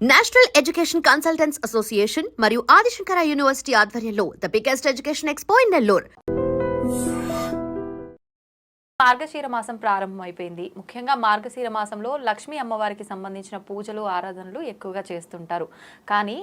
National education consultants association మరియు Adi Shankara university ఆధ్వర్యంలో the biggest education expo in Nellore. Margashira మాసం ప్రారంభమైపోయింది. ముఖ్యంగా మార్గశీర మాసంలో లక్ష్మీ అమ్మవారికి సంబంధించిన పూజలు ఆరాధనలు ఎక్కువగా చేస్తుంటారు. కానీ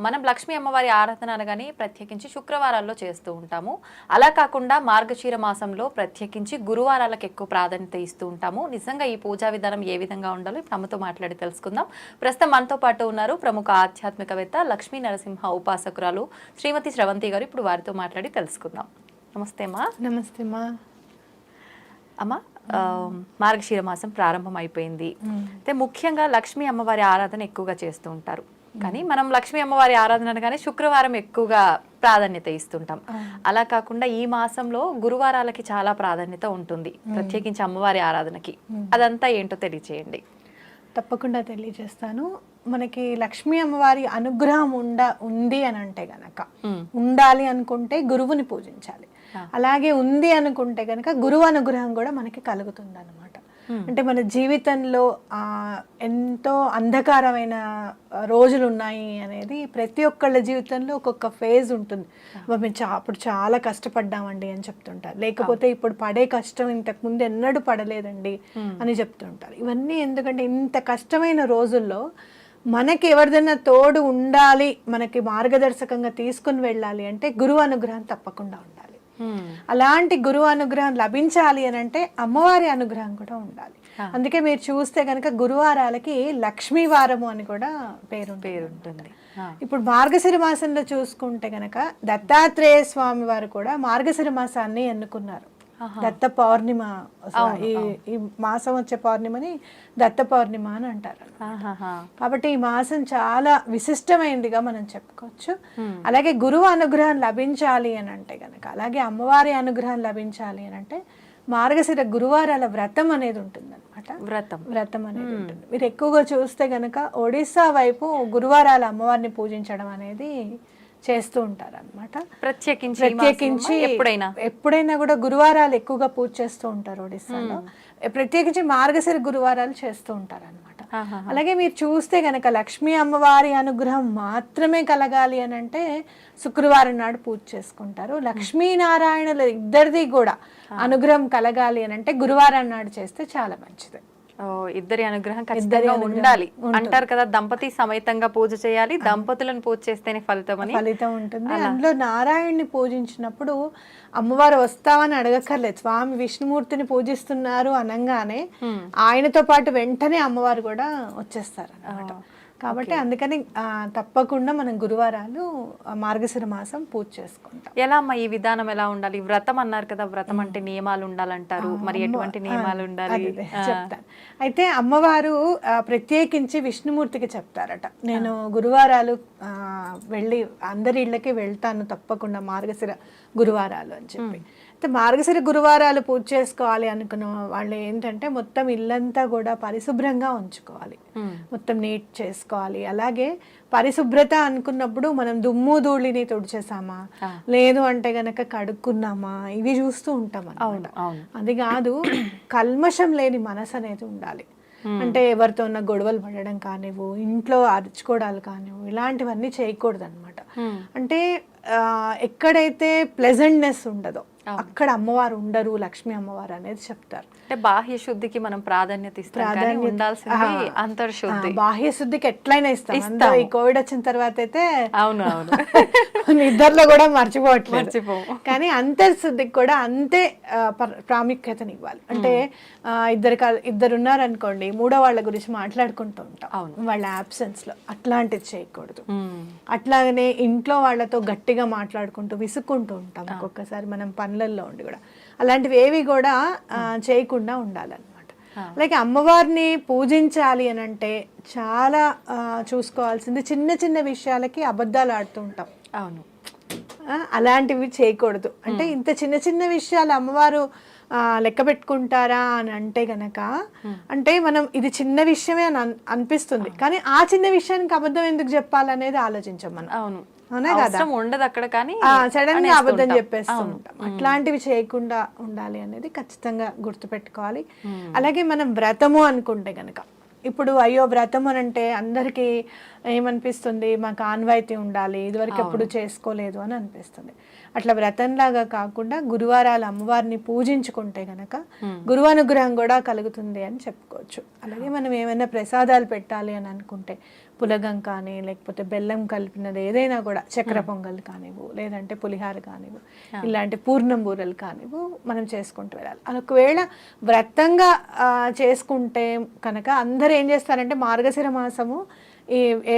మనం లక్ష్మీ అమ్మవారి ఆరాధన అనగానే ప్రత్యేకించి శుక్రవారాల్లో చేస్తూ ఉంటాము. అలా కాకుండా మార్గశీర మాసంలో ప్రత్యేకించి గురువారాలకు ఎక్కువ ప్రాధాన్యత ఇస్తూ ఉంటాము. నిజంగా ఈ పూజా విధానం ఏ విధంగా ఉండాలో ఇప్పుడు అమ్మతో మాట్లాడి తెలుసుకుందాం. ప్రస్తుతం మనతో పాటు ఉన్నారు ప్రముఖ ఆధ్యాత్మికవేత్త లక్ష్మీ నరసింహ ఉపాసకురాలు శ్రీమతి స్రవంతి గారు. ఇప్పుడు వారితో మాట్లాడి తెలుసుకుందాం. నమస్తే అమ్మా. నమస్తే అమ్మా. అమ్మ, మార్గశీర మాసం ప్రారంభం అయిపోయింది. అయితే ముఖ్యంగా లక్ష్మీ అమ్మవారి ఆరాధన ఎక్కువగా చేస్తూ ఉంటారు. కానీ మనం లక్ష్మీ అమ్మవారి ఆరాధన అనగానే శుక్రవారం ఎక్కువగా ప్రాధాన్యత ఇస్తుంటాం. అలా కాకుండా ఈ మాసంలో గురువారాలకి చాలా ప్రాధాన్యత ఉంటుంది, ప్రత్యేకించి అమ్మవారి ఆరాధనకి. అదంతా ఏంటో తెలియచేయండి. తప్పకుండా తెలియజేస్తాను. మనకి లక్ష్మీ అమ్మవారి అనుగ్రహం ఉంది అని అంటే గనక, ఉండాలి అనుకుంటే గురువుని పూజించాలి. అలాగే ఉంది అనుకుంటే గనక గురువు అనుగ్రహం కూడా మనకి కలుగుతుంది అనమాట. అంటే మన జీవితంలో ఎంతో అంధకారమైన రోజులు ఉన్నాయి అనేది ప్రతి ఒక్కళ్ళ జీవితంలో ఒక్కొక్క ఫేజ్ ఉంటుంది. మేము అప్పుడు చాలా కష్టపడ్డామండి అని చెప్తుంటారు, లేకపోతే ఇప్పుడు పడే కష్టం ఇంతకు ముందు ఎన్నడూ పడలేదండి అని చెప్తుంటారు. ఇవన్నీ ఎందుకంటే ఇంత కష్టమైన రోజుల్లో మనకి ఎవరిదైనా తోడు ఉండాలి, మనకి మార్గదర్శకంగా తీసుకుని వెళ్ళాలి అంటే గురువు అనుగ్రహం తప్పకుండా ఉండాలి. అలాంటి గురువు అనుగ్రహం లభించాలి అని అంటే అమ్మవారి అనుగ్రహం కూడా ఉండాలి. అందుకే మీరు చూస్తే కనుక గురువారాలకి లక్ష్మీ వారము అని కూడా పేరుంటుంది. ఇప్పుడు మార్గశిర మాసంలో చూసుకుంటే గనక దత్తాత్రేయ స్వామి వారు కూడా మార్గశిర మాసాన్ని ఎన్నుకున్నారు. దత్త పౌర్ణిమ, ఈ మాసం వచ్చే పౌర్ణిమని దత్త పౌర్ణిమ అని అంటారు. కాబట్టి ఈ మాసం చాలా విశిష్టమైనదిగా మనం చెప్పుకోవచ్చు. అలాగే గురువు అనుగ్రహం లభించాలి అని అంటే గనక, అలాగే అమ్మవారి అనుగ్రహం లభించాలి అని అంటే మార్గశిర గురువారాల వ్రతం అనేది ఉంటుంది అనమాట. వ్రతం అనేది ఉంటుంది. మీరు ఎక్కువగా చూస్తే గనక ఒడిస్సా వైపు గురువారాల అమ్మవారిని పూజించడం అనేది చేస్తూ ఉంటారు అనమాట. ప్రత్యేకించి ఎప్పుడైనా కూడా గురువారాలు ఎక్కువగా పూజ చేస్తూ ఉంటారు ఒడిస్సాలో. ప్రత్యేకించి మార్గశిర గురువారాలు చేస్తూ ఉంటారు అనమాట. అలాగే మీరు చూస్తే గనక లక్ష్మీ అమ్మవారి అనుగ్రహం మాత్రమే కలగాలి అని అంటే శుక్రవారం నాడు పూజ చేసుకుంటారు. లక్ష్మీనారాయణుల ఇద్దరిది కూడా అనుగ్రహం కలగాలి అని అంటే గురువారం నాడు చేస్తే చాలా మంచిది. ఇద్దరి అనుగ్రహం ఖచ్చితంగా ఉండాలి అంటారు కదా. దంపతి సమేతంగా పూజ చేయాలి, దంపతులను పూజ చేస్తేనే ఫలితం ఉంటుంది. అందులో నారాయణ్ని పూజించినప్పుడు అమ్మవారు వస్తామని అడగక్కర్లేదు. స్వామి విష్ణుమూర్తిని పూజిస్తున్నారు అనగానే ఆయనతో పాటు వెంటనే అమ్మవారు కూడా వచ్చేస్తారు అన్నమాట. కాబట్టి అందుకని తప్పకుండా మనం గురువారాలు మార్గశిర మాసం పూజ చేసుకుంటాం. ఎలా అమ్మా ఈ విధానం ఎలా ఉండాలి? వ్రతం అన్నారు కదా, వ్రతం అంటే నియమాలు ఉండాలంటారు. మరి ఎటువంటి నియమాలు ఉండాలి చెప్తాను. అయితే అమ్మవారు ప్రత్యేకించి విష్ణుమూర్తికి చెప్తారట, నేను గురువారాలు వెళ్ళి అందరి ఇళ్ళకి వెళ్తాను తప్పకుండా మార్గశిర గురువారాలు అని చెప్పి. అయితే మార్గశిర గురువారాలు పూజ చేసుకోవాలి అనుకున్న వాళ్ళు ఏంటంటే మొత్తం ఇల్లంతా కూడా పరిశుభ్రంగా ఉంచుకోవాలి, మొత్తం నీట్ చేసుకోవాలి. అలాగే పరిశుభ్రత అనుకున్నప్పుడు మనం దుమ్ము ధూళిని తుడిచేసామా, లేదు అంటే గనక కడుక్కున్నామా, ఇవి చూస్తూ ఉంటాం అన్నమాట. అది కాదు, కల్మషం లేని మనసు అనేది ఉండాలి. అంటే ఎవరితో ఉన్న గొడవలు పడడం కానివ్వు, ఇంట్లో అరుచుకోవడాలు కానివ్వు, ఇలాంటివన్నీ చేయకూడదు అనమాట. అంటే ఎక్కడైతే ప్లెజెంట్నెస్ ఉండదో అక్కడ అమ్మవారు ఉండరు, లక్ష్మీ అమ్మవారు అనేది చెప్తారు. అంటే బాహ్య శుద్ధికి మనం ప్రాధాన్యత ఉండాల్సింది అంతర్శుద్ధి. బాహ్య శుద్ధికి ఎట్లయినా ఇస్తాం. ఈ కోవిడ్ వచ్చిన తర్వాత అయితే అవును నిద్రలో కూడా మర్చిపోవట్లేదు. కానీ అంతర్శుద్ధికి కూడా అంతే ప్రాముఖ్యతని ఇవ్వాలి. అంటే ఇద్దరు ఉన్నారనుకోండి, మూడో వాళ్ళ గురించి మాట్లాడుకుంటూ ఉంటాం వాళ్ళ అబ్సెన్స్ లో, అట్లాంటిది చేయకూడదు. అట్లాగనే ఇంట్లో వాళ్ళతో గట్టిగా మాట్లాడుకుంటూ విసుక్కుంటూ ఉంటాం ఒక్కొక్కసారి మనం పనులలో ఉండి కూడా. అలాంటివి ఏవి కూడా చేయకుండా ఉండాలన్నమాట. అలాగే అమ్మవారిని పూజించాలి అని అంటే చాలా చూసుకోవాల్సింది, చిన్న చిన్న విషయాలకి అబద్ధాలు ఆడుతూ ఉంటాం. అవును, అలాంటివి చేయకూడదు. అంటే ఇంత చిన్న చిన్న విషయాలు అమ్మవారు లెక్క పెట్టుకుంటారా అని అంటే గనక, అంటే మనం ఇది చిన్న విషయమే అని అనిపిస్తుంది, కానీ ఆ చిన్న విషయానికి అబద్ధం ఎందుకు చెప్పాలనేది ఆలోచించాం మనం. అవును, ఉండదు అక్కడ, కానీ సడన్ గా అబద్ధం చెప్పేస్తూ ఉంటాం. అట్లాంటివి చేయకుండా ఉండాలి అనేది ఖచ్చితంగా గుర్తుపెట్టుకోవాలి. అలాగే మనం వ్రతము అనుకుంటే గనక, ఇప్పుడు అయ్యో వ్రతం అని అంటే అందరికీ ఏమనిపిస్తుంది, మాకు ఆన్వాయితీ ఉండాలి, ఇదివరకు ఎప్పుడు చేసుకోలేదు అని అనిపిస్తుంది. అట్లా వ్రతంలాగా కాకుండా గురువారాలు అమ్మవారిని పూజించుకుంటే గనక గురువానుగ్రహం కూడా కలుగుతుంది అని చెప్పుకోవచ్చు. అలాగే మనం ఏమైనా ప్రసాదాలు పెట్టాలి అని అనుకుంటే పులగం కానీ లేకపోతే బెల్లం కలిపినది ఏదైనా కూడా, చక్కెర పొంగల్ కానివ్వు, లేదంటే పులిహార కానివ్వు, ఇలాంటి పూర్ణం బూరెలు కానివ్వు మనం చేసుకుంటూ వెళ్ళాలి. అది ఒకవేళ వ్రతంగా చేసుకుంటే కనుక అందరూ ఏం చేస్తారంటే మార్గశిర మాసము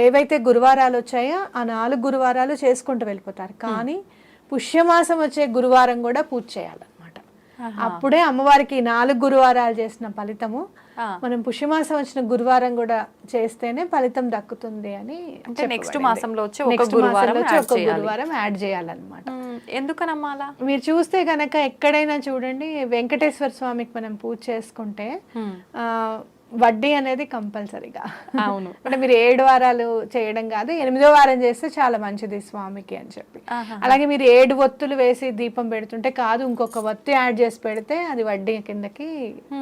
ఏవైతే గురువారాలు వచ్చాయో ఆ 4 గురువారాలు చేసుకుంటూ వెళ్ళిపోతారు. కానీ పుష్యమాసం వచ్చే గురువారం కూడా పూజ చేయాలన్నమాట. అప్పుడే అమ్మవారికి 4 గురువారాలు చేసిన ఫలితము మనం పుష్యమాసం వచ్చిన గురువారం కూడా చేస్తేనే ఫలితం దక్కుతుంది అని. అంటే నెక్స్ట్ మాసంలో వచ్చి ఒక గురువారం యాడ్ చేయాలన్నమాట. ఎందుకనమ్మా అలా? మీరు చూస్తే గనక ఎక్కడైనా చూడండి, వెంకటేశ్వర స్వామికి మనం పూజ చేసుకుంటే వడ్డీ అనేది కంపల్సరీగా. అవును. అంటే మీరు 7 వారాలు చేయడం కాదు, 8వ వారం చేస్తే చాలా మంచిది స్వామికి అని చెప్పి. అలాగే మీరు 7 ఒత్తులు వేసి దీపం పెడుతుంటే కాదు, ఇంకొక ఒత్తి యాడ్ చేసి పెడితే అది వడ్డీ కిందకి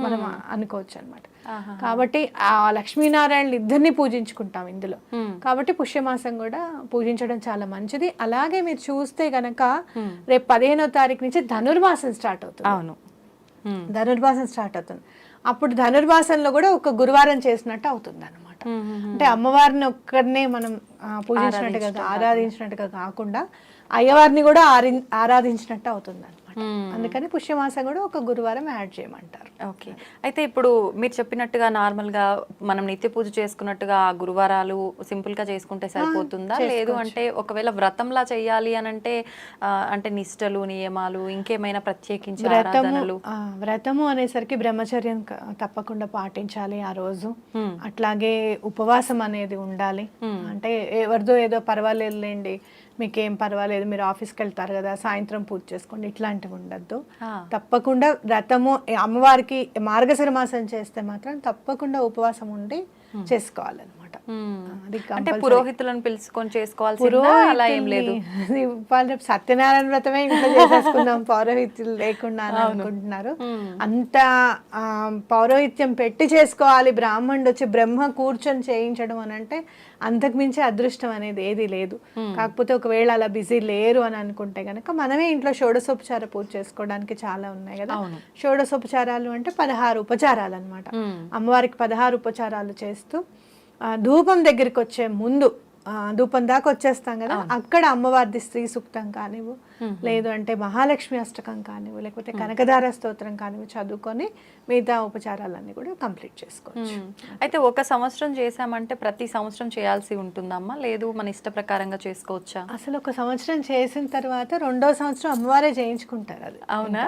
మనం అనుకోవచ్చు అనమాట. కాబట్టి ఆ లక్ష్మీనారాయణ ఇద్దరిని పూజించుకుంటాం ఇందులో. కాబట్టి పుష్యమాసం కూడా పూజించడం చాలా మంచిది. అలాగే మీరు చూస్తే గనక రేపు 15వ తారీఖు నుంచి ధనుర్మాసం స్టార్ట్ అవుతుంది. అవును, ధనుర్మాసం స్టార్ట్ అవుతుంది. అప్పుడు ధనుర్మాసంలో కూడా ఒక గురువారం చేసినట్టు అవుతుంది అనమాట. అంటే అమ్మవారిని ఒక్కరినే మనం పూజించినట్టుగా ఆరాధించినట్టుగా కాకుండా అయ్యవారిని కూడా ఆరాధించినట్టు అవుతుంది అనమాట. అందుకని పుష్యమాసం కూడా ఒక గురువారం యాడ్ చేయమంటారు. ఓకే. అయితే ఇప్పుడు మీరు చెప్పినట్టుగా నార్మల్గా మనం నిత్య పూజ చేసుకున్నట్టుగా ఆ గురువారాలు సింపుల్ గా చేసుకుంటే సరిపోతుందా? లేదు అంటే ఒకవేళ వ్రతంలా చేయాలి అని అంటే నిష్టలు, నియమాలు, ఇంకేమైనా ప్రత్యేకించి ఆరాధనలు? వ్రతము అనేసరికి బ్రహ్మచర్యం తప్పకుండా పాటించాలి ఆ రోజు. అట్లాగే ఉపవాసం అనేది ఉండాలి. అంటే ఎవరిదో ఏదో పర్వాలేదులేండి, మీకేం పర్వాలేదు, మీరు ఆఫీస్కి వెళ్తారు కదా, సాయంత్రం పూజ చేసుకోండి, ఇట్లాంటివి ఉండద్దు. తప్పకుండా వ్రతము అమ్మవారికి మార్గశిర మాసం చేస్తే మాత్రం తప్పకుండా ఉపవాసం ఉండి చేసుకోవాలన్నమాట. అంటే పురోహితులను పిలుచుకొని చేసుకోవాల్సి అలా ఏం లేదు. సత్యనారాయణ వ్రతమే ఇంట్లో చేసేసుకుందాం పౌరోహిత్యులు లేకుండా అని అనుకుంటున్నారు. అంత పౌరోహిత్యం పెట్టి చేసుకోవాలి, బ్రాహ్మణుడు వచ్చి బ్రహ్మ కూర్చొని చేయించడం అని అంటే అంతకు మించి అదృష్టం అనేది ఏది లేదు. కాకపోతే ఒకవేళ అలా బిజీ లేరు అని అనుకుంటే కనుక మనమే ఇంట్లో షోడశోపచార పూజ చేసుకోవడానికి చాలా ఉన్నాయి కదా. షోడశోపచారాలు అంటే 16 ఉపచారాలు అనమాట. అమ్మవారికి 16 ఉపచారాలు చేస్తూ ధూపం దగ్గరికి వచ్చే ముందు, ధూపం దాకా వచ్చేస్తాం కదా, అక్కడ అమ్మవారిది స్త్రీ సూక్తం కానివ్వు, లేదు అంటే మహాలక్ష్మి అష్టకం కానివ్వు, లేకపోతే కనకధార స్తోత్రం కానివ్వు చదువుకొని మిగతా ఉపచారాలన్నీ కూడా కంప్లీట్ చేసుకోవచ్చు. అయితే ఒక సంవత్సరం చేసామంటే ప్రతి సంవత్సరం చేయాల్సి ఉంటుందమ్మా, లేదు మన ఇష్ట ప్రకారంగా చేసుకోవచ్చా? అసలు ఒక సంవత్సరం చేసిన తర్వాత 2వ సంవత్సరం అమ్మవారే చేయించుకుంటారు అది. అవునా?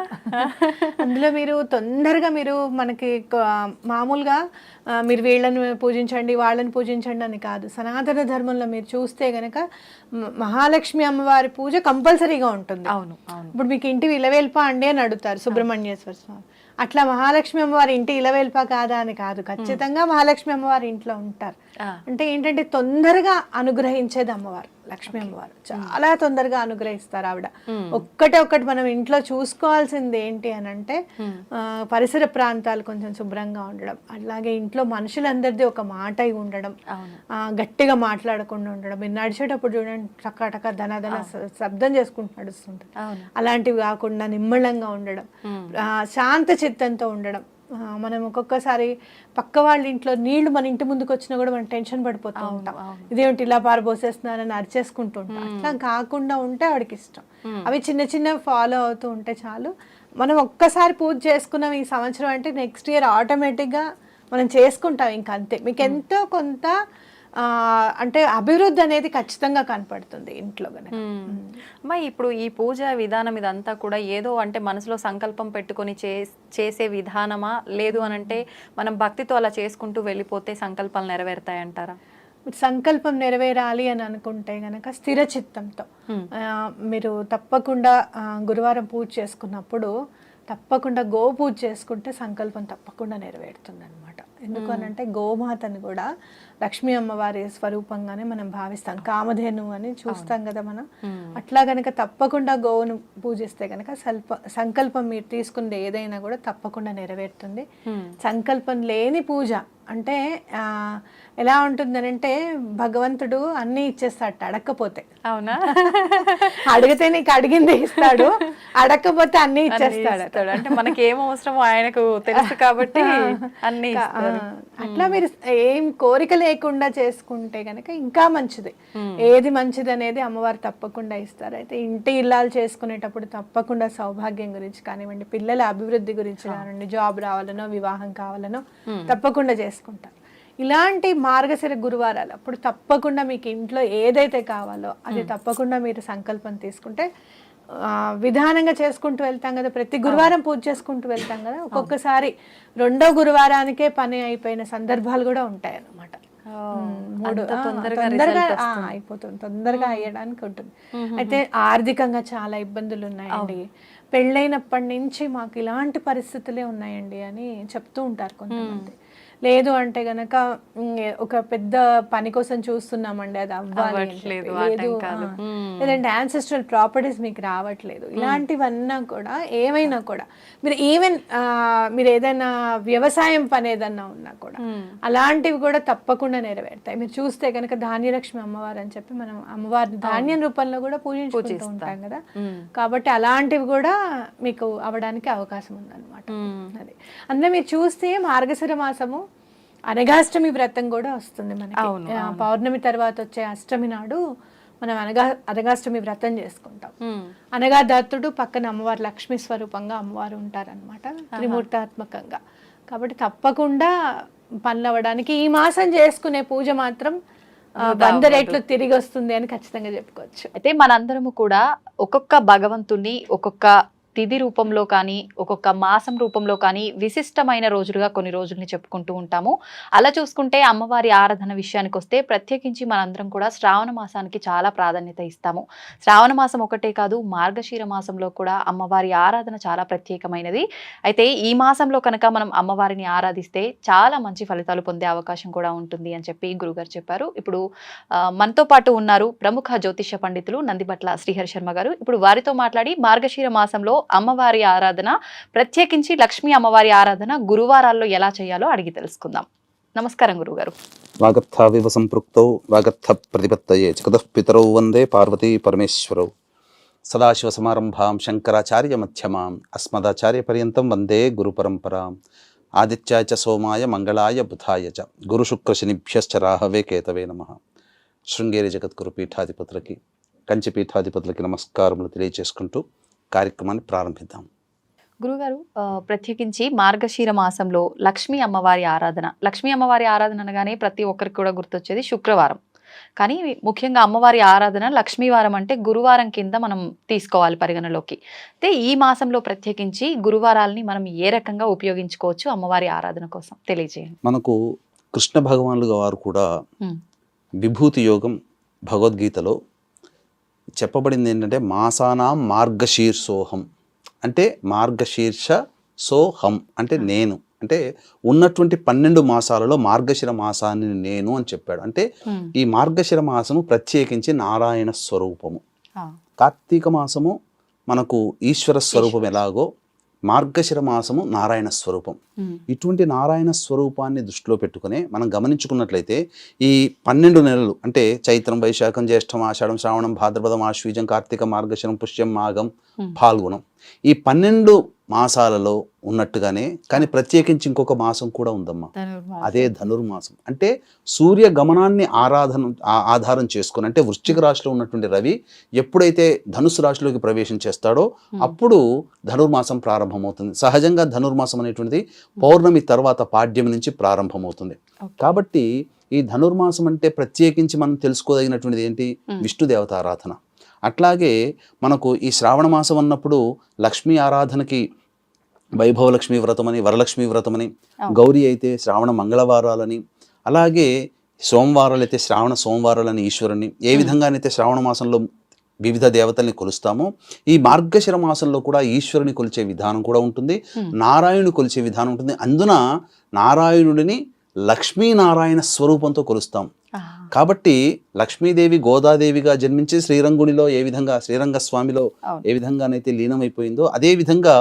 అందులో మీరు తొందరగా మీరు మనకి మామూలుగా మీరు వీళ్ళని పూజించండి వాళ్ళని పూజించండి అని కాదు. సనాతన ధర్మంలో మీరు చూస్తే గనక మహాలక్ష్మి అమ్మవారి పూజ కంపల్సరీగా ఉంటుంది. అవును. ఇప్పుడు మీకు ఇంటి ఇలవేల్పా అండి అని అడుగుతారు సుబ్రహ్మణ్యేశ్వర స్వామి. అట్లా మహాలక్ష్మి అమ్మవారి ఇంటి ఇలవేల్పా కాదా అని కాదు, ఖచ్చితంగా మహాలక్ష్మి అమ్మవారి ఇంట్లో ఉంటారు. అంటే ఏంటంటే తొందరగా అనుగ్రహించేది అమ్మవారు, లక్ష్మీ అమ్మవారు చాలా తొందరగా అనుగ్రహిస్తారు ఆవిడ. ఒక్కటి మనం ఇంట్లో చూసుకోవాల్సింది ఏంటి అని అంటే పరిసర ప్రాంతాలు కొంచెం శుభ్రంగా ఉండడం, అలాగే ఇంట్లో మనుషులందరిది ఒక మాట ఉండడం, గట్టిగా మాట్లాడకుండా ఉండడం. మీరు నడిచేటప్పుడు చూడండి టక ధన శబ్దం చేసుకుంటూ నడుస్తుంటారు, అలాంటివి కాకుండా నిమ్మళంగా ఉండడం, శాంత చిత్తంతో ఉండడం. మనం ఒక్కొక్కసారి పక్క వాళ్ళ ఇంట్లో నీళ్లు మన ఇంటి ముందుకు వచ్చినా కూడా మనం టెన్షన్ పడిపోతూ ఉంటాం, ఇదేమిటి ఇలా పారబోసేస్తున్నారని అరిచేసుకుంటూ ఉంటాం. అట్లా కాకుండా ఉంటే ఆవిడకి ఇష్టం. అవి చిన్న ఫాలో అవుతూ ఉంటే చాలు. మనం ఒక్కసారి పూజ చేసుకున్నాం ఈ సంవత్సరం అంటే నెక్స్ట్ ఇయర్ ఆటోమేటిక్గా మనం చేసుకుంటాం. ఇంకా అంతే, మీకు ఎంతో కొంత అంటే అభివృద్ధి అనేది ఖచ్చితంగా కనపడుతుంది ఇంట్లో కనుక. అమ్మా, ఇప్పుడు ఈ పూజ విధానం ఇదంతా కూడా ఏదో అంటే మనసులో సంకల్పం పెట్టుకొని చేసే విధానమా, లేదు అని అంటే మనం భక్తితో అలా చేసుకుంటూ వెళ్ళిపోతే సంకల్పాలు నెరవేరుతాయంటారా? సంకల్పం నెరవేరాలి అని అనుకుంటే గనక స్థిర చిత్తంతో మీరు తప్పకుండా గురువారం పూజ చేసుకున్నప్పుడు తప్పకుండా గో పూజ చేసుకుంటే సంకల్పం తప్పకుండా నెరవేరుతుంది అనమాట. ఎందుకు అనంటే గోమాతను కూడా లక్ష్మీ అమ్మవారి స్వరూపంగానే మనం భావిస్తాం, కామధేను అని చూస్తాం కదా మనం. అట్లా గనక తప్పకుండా గోవును పూజిస్తే గనక సంకల్పం మీరు తీసుకుంటే ఏదైనా కూడా తప్పకుండా నెరవేరుతుంది. సంకల్పం లేని పూజ అంటే ఎలా ఉంటుందనంటే భగవంతుడు అన్నీ ఇచ్చేస్తాడు అడగకపోతే. అవునా? అడిగితే నీకు అడిగింది ఇస్తాడు, అడగకపోతే అన్నీ ఇచ్చేస్తాడు. అంటే మనకి ఏం అవసరమో ఆయనకు తెలుసు కాబట్టి అన్ని ఇస్తారు. అట్లా మీరు ఏం కోరిక లేకుండా చేసుకుంటే కనుక ఇంకా మంచిది. ఏది మంచిది అనేది అమ్మవారు తప్పకుండా ఇస్తారు. అయితే ఇంటి ఇల్లాలు చేసుకునేటప్పుడు తప్పకుండా సౌభాగ్యం గురించి కానివ్వండి, పిల్లల అభివృద్ధి గురించి కానివ్వండి, జాబ్ రావాలనో వివాహం కావాలనో తప్పకుండా చేసుకుంటారు. ఇలాంటి మార్గశిర గురువారాలు అప్పుడు తప్పకుండా మీకు ఇంట్లో ఏదైతే కావాలో అది తప్పకుండా మీరు సంకల్పం తీసుకుంటే విధానంగా చేసుకుంటూ వెళ్తాం కదా. ప్రతి గురువారం పూజ చేసుకుంటూ వెళ్తాం కదా. ఒక్కొక్కసారి రెండో గురువారానికే పని అయిపోయిన సందర్భాలు కూడా ఉంటాయి అన్నమాట. తొందరగా అయిపోతుంది, తొందరగా అయ్యడానికి ఉంటుంది. అయితే ఆర్థికంగా చాలా ఇబ్బందులు ఉన్నాయండి, పెళ్ళైనప్పటి నుంచి మాకు ఇలాంటి పరిస్థితులే ఉన్నాయండి అని చెప్తూ ఉంటారు కొంతమంది. లేదు అంటే గనక ఒక పెద్ద పని కోసం చూస్తున్నామండి, అది అవ్వట్లేదు, లేదు లేదంటే యాన్సెస్ట్రల్ ప్రాపర్టీస్ మీకు రావట్లేదు, ఇలాంటివన్నా కూడా ఏమైనా కూడా మీరు ఈవెన్ మీరు ఏదైనా వ్యవసాయం పని ఏదన్నా ఉన్నా కూడా అలాంటివి కూడా తప్పకుండా నెరవేరుతాయి. మీరు చూస్తే కనుక ధాన్యలక్ష్మి అమ్మవారు అని చెప్పి మనం అమ్మవారిని ధాన్యం రూపంలో కూడా పూజించుకుంటూ ఉంటాం కదా. కాబట్టి అలాంటివి కూడా మీకు అవడానికి అవకాశం ఉందన్నమాట. అది అందులో మీరు చూస్తే మార్గశిర మాసము అనగాష్టమి వ్రతం కూడా వస్తుంది మనకి. పౌర్ణమి తర్వాత వచ్చే అష్టమి నాడు మనం అనగాష్టమి వ్రతం చేసుకుంటాం. అనగా దత్తుడు పక్కన అమ్మవారు లక్ష్మీ స్వరూపంగా అమ్మవారు ఉంటారనమాట, త్రిమూర్తాత్మకంగా. కాబట్టి తప్పకుండా పనులు అవ్వడానికి ఈ మాసం చేసుకునే పూజ మాత్రం 100 రెట్లు తిరిగి వస్తుంది అని ఖచ్చితంగా చెప్పుకోవచ్చు. అయితే మనందరము కూడా ఒక్కొక్క భగవంతుని ఒక్కొక్క తిథి రూపంలో కానీ ఒక్కొక్క మాసం రూపంలో కానీ విశిష్టమైన రోజులుగా కొన్ని రోజుల్ని చెప్పుకుంటూ ఉంటాము. అలా చూసుకుంటే అమ్మవారి ఆరాధన విషయానికి వస్తే ప్రత్యేకించి మనందరం కూడా శ్రావణ మాసానికి చాలా ప్రాధాన్యత ఇస్తాము. శ్రావణ మాసం ఒకటే కాదు, మార్గశీర మాసంలో కూడా అమ్మవారి ఆరాధన చాలా ప్రత్యేకమైనది. అయితే ఈ మాసంలో కనుక మనం అమ్మవారిని ఆరాధిస్తే చాలా మంచి ఫలితాలు పొందే అవకాశం కూడా ఉంటుంది అని చెప్పి గురుగారు చెప్పారు. ఇప్పుడు మనతో పాటు ఉన్నారు ప్రముఖ జ్యోతిష పండితులు నందిబట్ల శ్రీహరి శర్మ గారు. ఇప్పుడు వారితో మాట్లాడి మార్గశీర మాసంలో అమ్మవారి ఆరాధన, ప్రత్యేకించి లక్ష్మీ అమ్మవారి ఆరాధన గురువారాల్లో ఎలా చేయాలో అడిగి తెలుసుకుందాం. నమస్కారం గురుగారు. వాగర్థావివ సంపృక్తౌ వాగర్థ ప్రతిపత్తయే జగతః పితరౌ వందే పార్వతీ పరమేశ్వరౌ. సదాశివ సమారంభాం శంకరాచార్య మధ్యమాం అస్మదాచార్య పర్యంతం వందే గురు పరంపరాం. ఆదిత్యాయ చ సోమాయ మంగళాయ బుధాయ చ గురు శుక్ర శనిభ్యశ్చ రాహవే కేతవే నమః. శృంగేరి జగద్గురు పీఠాధిపతులకి, కంచి పీఠాధిపతులకి నమస్కారములు తెలియజేసుకుంటూ కార్యక్రమాన్ని ప్రారంభిద్దాం. గురుగారు, ప్రత్యేకించి మార్గశీర మాసంలో లక్ష్మీ అమ్మవారి ఆరాధన, లక్ష్మీ అమ్మవారి ఆరాధన అనగానే ప్రతి ఒక్కరికి కూడా గుర్తొచ్చేది శుక్రవారం. కానీ ముఖ్యంగా అమ్మవారి ఆరాధన లక్ష్మీవారం అంటే గురువారం కింద మనం తీసుకోవాలి పరిగణలోకి. అయితే ఈ మాసంలో ప్రత్యేకించి గురువారాలని మనం ఏ రకంగా ఉపయోగించుకోవచ్చు అమ్మవారి ఆరాధన కోసం తెలియజేయండి. మనకు కృష్ణ భగవానులు వారు కూడా విభూతి యోగం భగవద్గీతలో చెప్పబడింది ఏంటంటే మాసానాం మార్గశీర్షోహం అంటే మార్గశీర్ష సోహం అంటే నేను, అంటే ఉన్నటువంటి 12 మాసాలలో మార్గశిర మాసాన్ని నేను అని చెప్పాడు. అంటే ఈ మార్గశిర మాసము ప్రత్యేకించి నారాయణ స్వరూపము. కార్తీక మాసము మనకు ఈశ్వర స్వరూపం ఎలాగో మార్గశిర మాసము నారాయణ స్వరూపం. ఇటువంటి నారాయణ స్వరూపాన్ని దృష్టిలో పెట్టుకుని మనం గమనించుకున్నట్లయితే ఈ 12 నెలలు అంటే చైత్రం, వైశాఖం, జ్యేష్ఠం, ఆషాఢం, శ్రావణం, భాద్రపదం, ఆశ్వీజం, కార్తీక, మార్గశిరం, పుష్యం, మాఘం, ఫాల్గుణం, ఈ 12 మాసాలలో ఉన్నట్టుగానే కానీ ప్రత్యేకించి ఇంకొక మాసం కూడా ఉందమ్మా, అదే ధనుర్మాసం. అంటే సూర్య గమనాన్ని ఆధారం చేసుకుని, అంటే వృశ్చిక రాశిలో ఉన్నటువంటి రవి ఎప్పుడైతే ధనుసు రాశిలోకి ప్రవేశం చేస్తాడో అప్పుడు ధనుర్మాసం ప్రారంభమవుతుంది. సహజంగా ధనుర్మాసం అనేటువంటిది పౌర్ణమి తర్వాత పాడ్యం నుంచి ప్రారంభమవుతుంది. కాబట్టి ఈ ధనుర్మాసం అంటే ప్రత్యేకించి మనం తెలుసుకోదగినటువంటిది ఏంటి? విష్ణు దేవత ఆరాధన. అట్లాగే మనకు ఈ శ్రావణ మాసం అన్నప్పుడు లక్ష్మీ ఆరాధనకి వైభవలక్ష్మీ వ్రతమని, వరలక్ష్మీ వ్రతమని, గౌరీ అయితే శ్రావణ మంగళవారాలని, అలాగే సోమవారాలు అయితే శ్రావణ సోమవారాలని ఈశ్వరుని, ఏ విధంగానైతే శ్రావణ మాసంలో వివిధ దేవతల్ని కొలుస్తామో ఈ మార్గశిర మాసంలో కూడా ఈశ్వరుని కొలిచే విధానం కూడా ఉంటుంది, నారాయణుని కొలిచే విధానం ఉంటుంది. అందున నారాయణుడిని లక్ష్మీనారాయణ స్వరూపంతో కొలుస్తాం. కాబట్టి లక్ష్మీదేవి గోదాదేవిగా జన్మించి శ్రీరంగునిలో ఏ విధంగా శ్రీరంగస్వామిలో ఏ విధంగానైతే లీనమైపోయిందో అదే విధంగా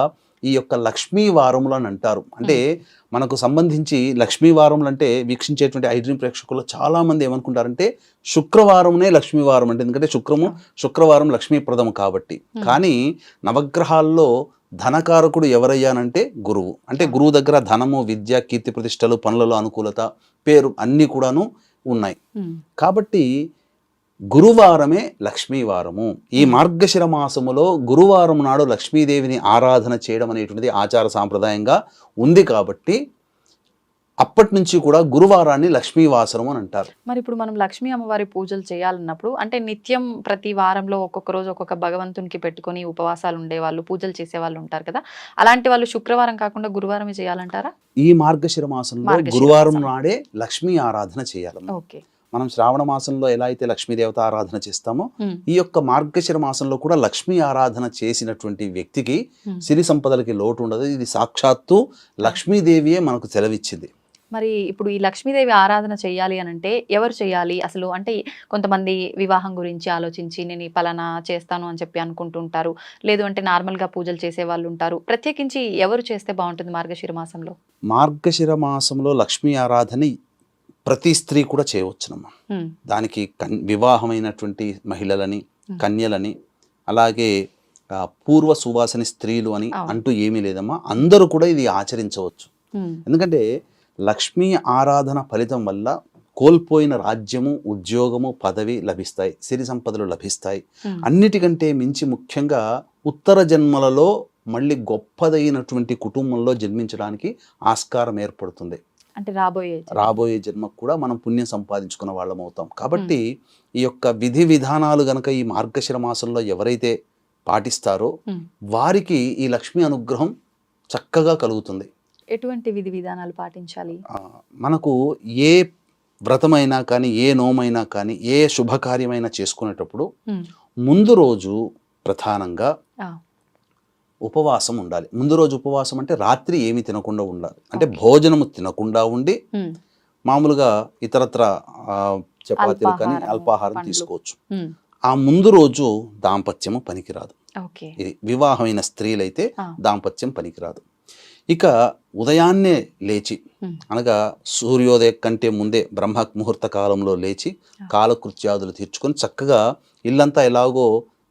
ఈ యొక్క లక్ష్మీ వారములు అని అంటారు. అంటే మనకు సంబంధించి లక్ష్మీ వారములు అంటే వీక్షించేటువంటి ఐడ్రీమ్ ప్రేక్షకులు చాలా మంది ఏమనుకుంటారంటే శుక్రవారమునే లక్ష్మీవారం అంటే, ఎందుకంటే శుక్రవారం లక్ష్మీప్రదం కాబట్టి. కానీ నవగ్రహాల్లో ధనకారకుడు ఎవరయ్యానంటే గురువు. అంటే గురువు దగ్గర ధనము, విద్య, కీర్తి ప్రతిష్టలు, పనులలో అనుకూలత, పేరు అన్నీ కూడాను ఉన్నాయి. కాబట్టి గురువారమే లక్ష్మీవారము. ఈ మార్గశిర మాసములో గురువారం నాడు లక్ష్మీదేవిని ఆరాధన చేయడం అనేటువంటిది ఆచార సాంప్రదాయంగా ఉంది. కాబట్టి అప్పటి నుంచి కూడా గురువారాన్ని లక్ష్మీవాసరం అని అంటారు. మరి ఇప్పుడు మనం లక్ష్మీ అమ్మవారి పూజలు చేయాలన్నప్పుడు అంటే నిత్యం ప్రతి వారంలో ఒక్కొక్క రోజు ఒక్కొక్క భగవంతునికి పెట్టుకొని ఉపవాసాలు ఉండేవాళ్ళు, పూజలు చేసేవాళ్ళు ఉంటారు కదా, అలాంటి వాళ్ళు శుక్రవారం కాకుండా గురువారమే చేయాలంటారా? ఈ మార్గశిర మాసంలో గురువారం నాడే లక్ష్మీ ఆరాధన చేయాలి. ఓకే. మనం శ్రావణ మాసంలో ఎలా అయితే లక్ష్మీదేవత ఆరాధన చేస్తామో ఈ యొక్క మార్గశిర మాసంలో కూడా లక్ష్మీ ఆరాధన చేసినటువంటి వ్యక్తికి సిరి సంపదలకి లోటు ఉండదు. ఇది సాక్షాత్తు లక్ష్మీదేవియే మనకు సెలవిచ్చింది. మరి ఇప్పుడు ఈ లక్ష్మీదేవి ఆరాధన చేయాలి అని అంటే ఎవరు చేయాలి అసలు? అంటే కొంతమంది వివాహం గురించి ఆలోచించి నేను ఈ పలానా చేస్తాను అని చెప్పి అనుకుంటుంటారు, లేదు అంటే నార్మల్గా పూజలు చేసే వాళ్ళు ఉంటారు. ప్రత్యేకించి ఎవరు చేస్తే బాగుంటుంది మార్గశిర మాసంలో? మార్గశిర మాసంలో లక్ష్మీ ఆరాధన ప్రతి స్త్రీ కూడా చేయవచ్చునమ్మా. దానికి వివాహమైనటువంటి మహిళలని, కన్యలని, అలాగే పూర్వ సువాసని స్త్రీలు అని అంటూ ఏమీ లేదమ్మా. అందరూ కూడా ఇది ఆచరించవచ్చు. ఎందుకంటే లక్ష్మీ ఆరాధన ఫలితం వల్ల కోల్పోయిన రాజ్యము, ఉద్యోగము, పదవి లభిస్తాయి, సిరి సంపదలు లభిస్తాయి. అన్నిటికంటే మించి ముఖ్యంగా ఉత్తర జన్మలలో మళ్ళీ గొప్పదైనటువంటి కుటుంబంలో జన్మించడానికి ఆస్కారం ఏర్పడుతుంది. అంటే రాబోయే జన్మకు కూడా మనం పుణ్యం సంపాదించుకున్న వాళ్ళం అవుతాం. కాబట్టి ఈ యొక్క విధి విధానాలు గనక ఈ మార్గశిర మాసంలో ఎవరైతే పాటిస్తారో వారికి ఈ లక్ష్మీ అనుగ్రహం చక్కగా కలుగుతుంది. ఎటువంటి విధి విధానాలు పాటించాలి? మనకు ఏ వ్రతమైనా కానీ, ఏ నోమైనా కానీ, ఏ శుభకార్యమైనా చేసుకునేటప్పుడు ముందు రోజు ప్రధానంగా ఉపవాసం ఉండాలి. ముందు రోజు ఉపవాసం అంటే రాత్రి ఏమి తినకుండా ఉండాలి. అంటే భోజనము తినకుండా ఉండి మామూలుగా ఇతరత్ర చపాతీలు కానీ అల్పాహారం తీసుకోవచ్చు. ఆ ముందు రోజు దాంపత్యము పనికిరాదు. ఇది వివాహమైన స్త్రీలైతే దాంపత్యం పనికిరాదు. ఇక ఉదయాన్నే లేచి, అనగా సూర్యోదయం కంటే ముందే బ్రహ్మ ముహూర్త కాలంలో లేచి కాలకృత్యాదులు తీర్చుకొని చక్కగా ఇల్లంతా ఎలాగో